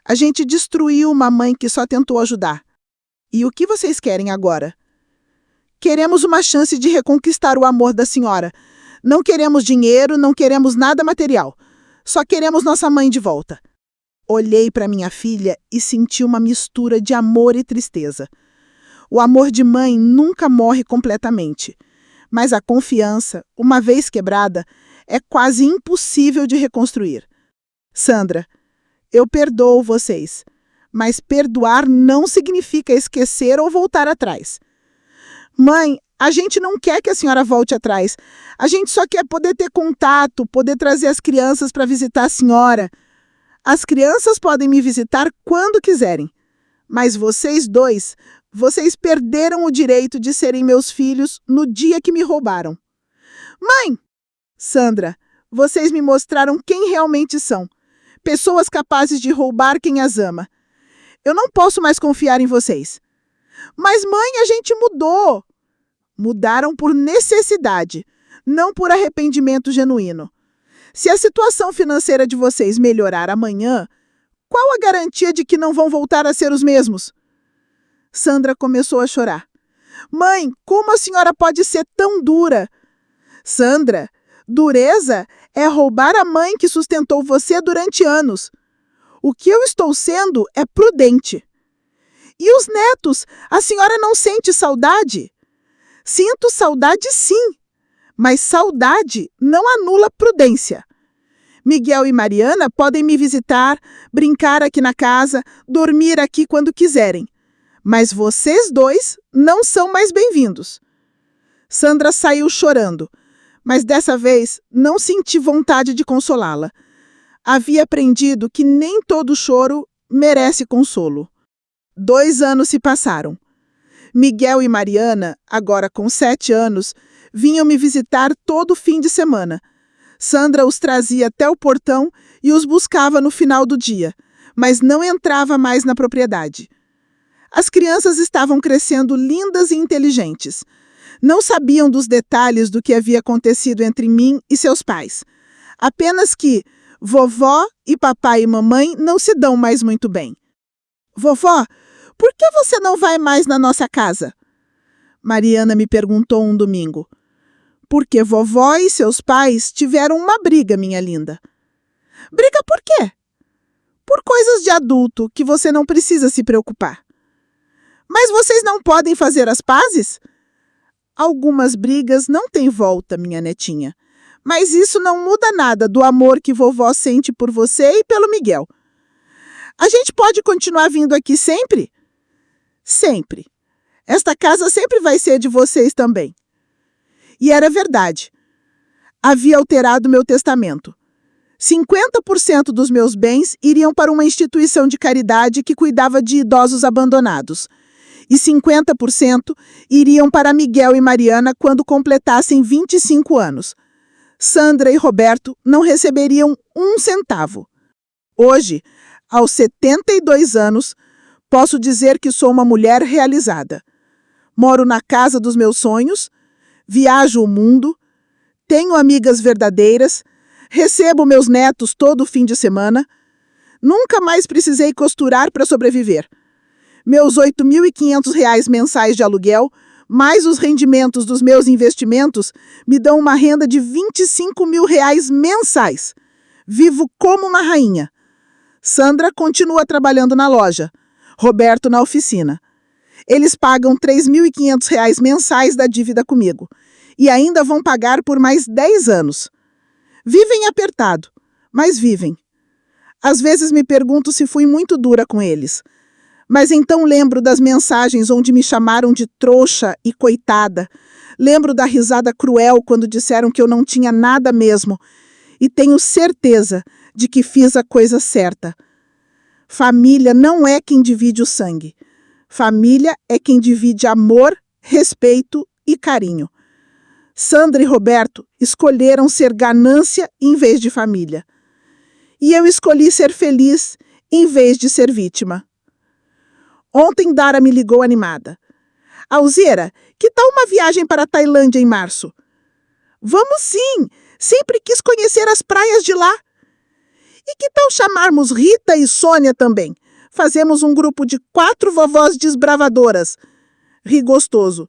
A gente destruiu uma mãe que só tentou ajudar. E o que vocês querem agora? Queremos uma chance de reconquistar o amor da senhora. Não queremos dinheiro, não queremos nada material. Só queremos nossa mãe de volta. Olhei para minha filha e senti uma mistura de amor e tristeza. O amor de mãe nunca morre completamente, mas a confiança, uma vez quebrada, é quase impossível de reconstruir. Sandra, eu perdoo vocês, mas perdoar não significa esquecer ou voltar atrás. Mãe, a gente não quer que a senhora volte atrás. A gente só quer poder ter contato, poder trazer as crianças para visitar a senhora. As crianças podem me visitar quando quiserem. Mas vocês dois, vocês perderam o direito de serem meus filhos no dia que me roubaram. Mãe! Sandra, vocês me mostraram quem realmente são. Pessoas capazes de roubar quem as ama. Eu não posso mais confiar em vocês. Mas, mãe, a gente mudou. Mudaram por necessidade, não por arrependimento genuíno. Se a situação financeira de vocês melhorar amanhã, qual a garantia de que não vão voltar a ser os mesmos? Sandra começou a chorar. Mãe, como a senhora pode ser tão dura? Sandra, dureza é roubar a mãe que sustentou você durante anos. O que eu estou sendo é prudente. E os netos, a senhora não sente saudade? Sinto saudade sim, mas saudade não anula prudência. Miguel e Mariana podem me visitar, brincar aqui na casa, dormir aqui quando quiserem. Mas vocês dois não são mais bem-vindos. Sandra saiu chorando, mas dessa vez não senti vontade de consolá-la. Havia aprendido que nem todo choro merece consolo. 2 anos se passaram. Miguel e Mariana, agora com 7 anos, vinham me visitar todo fim de semana. Sandra os trazia até o portão e os buscava no final do dia, mas não entrava mais na propriedade. As crianças estavam crescendo lindas e inteligentes. Não sabiam dos detalhes do que havia acontecido entre mim e seus pais. Apenas que vovó e papai e mamãe não se dão mais muito bem. Vovó, por que você não vai mais na nossa casa? Mariana me perguntou um domingo. Porque vovó e seus pais tiveram uma briga, minha linda. Briga por quê? Por coisas de adulto que você não precisa se preocupar. Mas vocês não podem fazer as pazes? Algumas brigas não têm volta, minha netinha. Mas isso não muda nada do amor que vovó sente por você e pelo Miguel. A gente pode continuar vindo aqui sempre? Sempre. Esta casa sempre vai ser de vocês também. E era verdade. Havia alterado meu testamento. 50% dos meus bens iriam para uma instituição de caridade que cuidava de idosos abandonados. E 50% iriam para Miguel e Mariana quando completassem 25 anos. Sandra e Roberto não receberiam um centavo. Hoje, aos 72 anos, posso dizer que sou uma mulher realizada. Moro na casa dos meus sonhos, viajo o mundo, tenho amigas verdadeiras, recebo meus netos todo fim de semana. Nunca mais precisei costurar para sobreviver. Meus R$ 8.500 mensais de aluguel, mais os rendimentos dos meus investimentos, me dão uma renda de R$ 25.000 mensais. Vivo como uma rainha. Sandra continua trabalhando na loja, Roberto na oficina. Eles pagam R$ 3.500 mensais da dívida comigo e ainda vão pagar por mais 10 anos. Vivem apertado, mas vivem. Às vezes me pergunto se fui muito dura com eles. Mas então lembro das mensagens onde me chamaram de trouxa e coitada. Lembro da risada cruel quando disseram que eu não tinha nada mesmo. E tenho certeza de que fiz a coisa certa. Família não é quem divide o sangue. Família é quem divide amor, respeito e carinho. Sandra e Roberto escolheram ser ganância em vez de família. E eu escolhi ser feliz em vez de ser vítima. Ontem Dara me ligou animada. Alzira, que tal uma viagem para a Tailândia em março? Vamos sim! Sempre quis conhecer as praias de lá. E que tal chamarmos Rita e Sônia também? Fazemos um grupo de 4 vovós desbravadoras. Ri gostoso.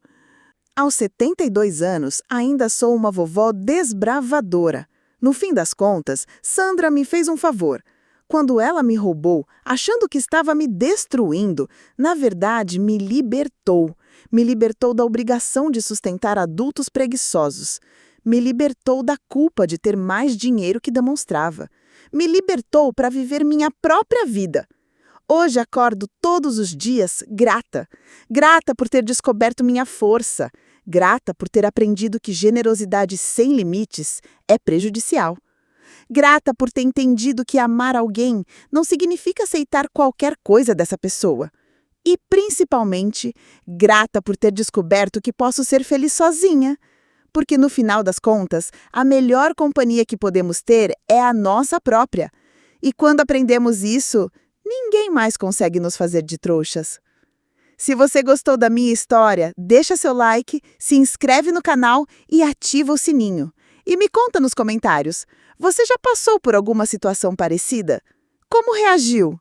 Aos 72 anos, ainda sou uma vovó desbravadora. No fim das contas, Sandra me fez um favor. Quando ela me roubou, achando que estava me destruindo, na verdade me libertou. Me libertou da obrigação de sustentar adultos preguiçosos. Me libertou da culpa de ter mais dinheiro que demonstrava. Me libertou para viver minha própria vida. Hoje acordo todos os dias grata. Grata por ter descoberto minha força. Grata por ter aprendido que generosidade sem limites é prejudicial. Grata por ter entendido que amar alguém não significa aceitar qualquer coisa dessa pessoa. E, principalmente, grata por ter descoberto que posso ser feliz sozinha. Porque, no final das contas, a melhor companhia que podemos ter é a nossa própria. E quando aprendemos isso, ninguém mais consegue nos fazer de trouxas. Se você gostou da minha história, deixa seu like, se inscreve no canal e ativa o sininho. E me conta nos comentários, você já passou por alguma situação parecida? Como reagiu?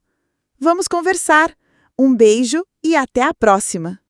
Vamos conversar. Um beijo e até a próxima!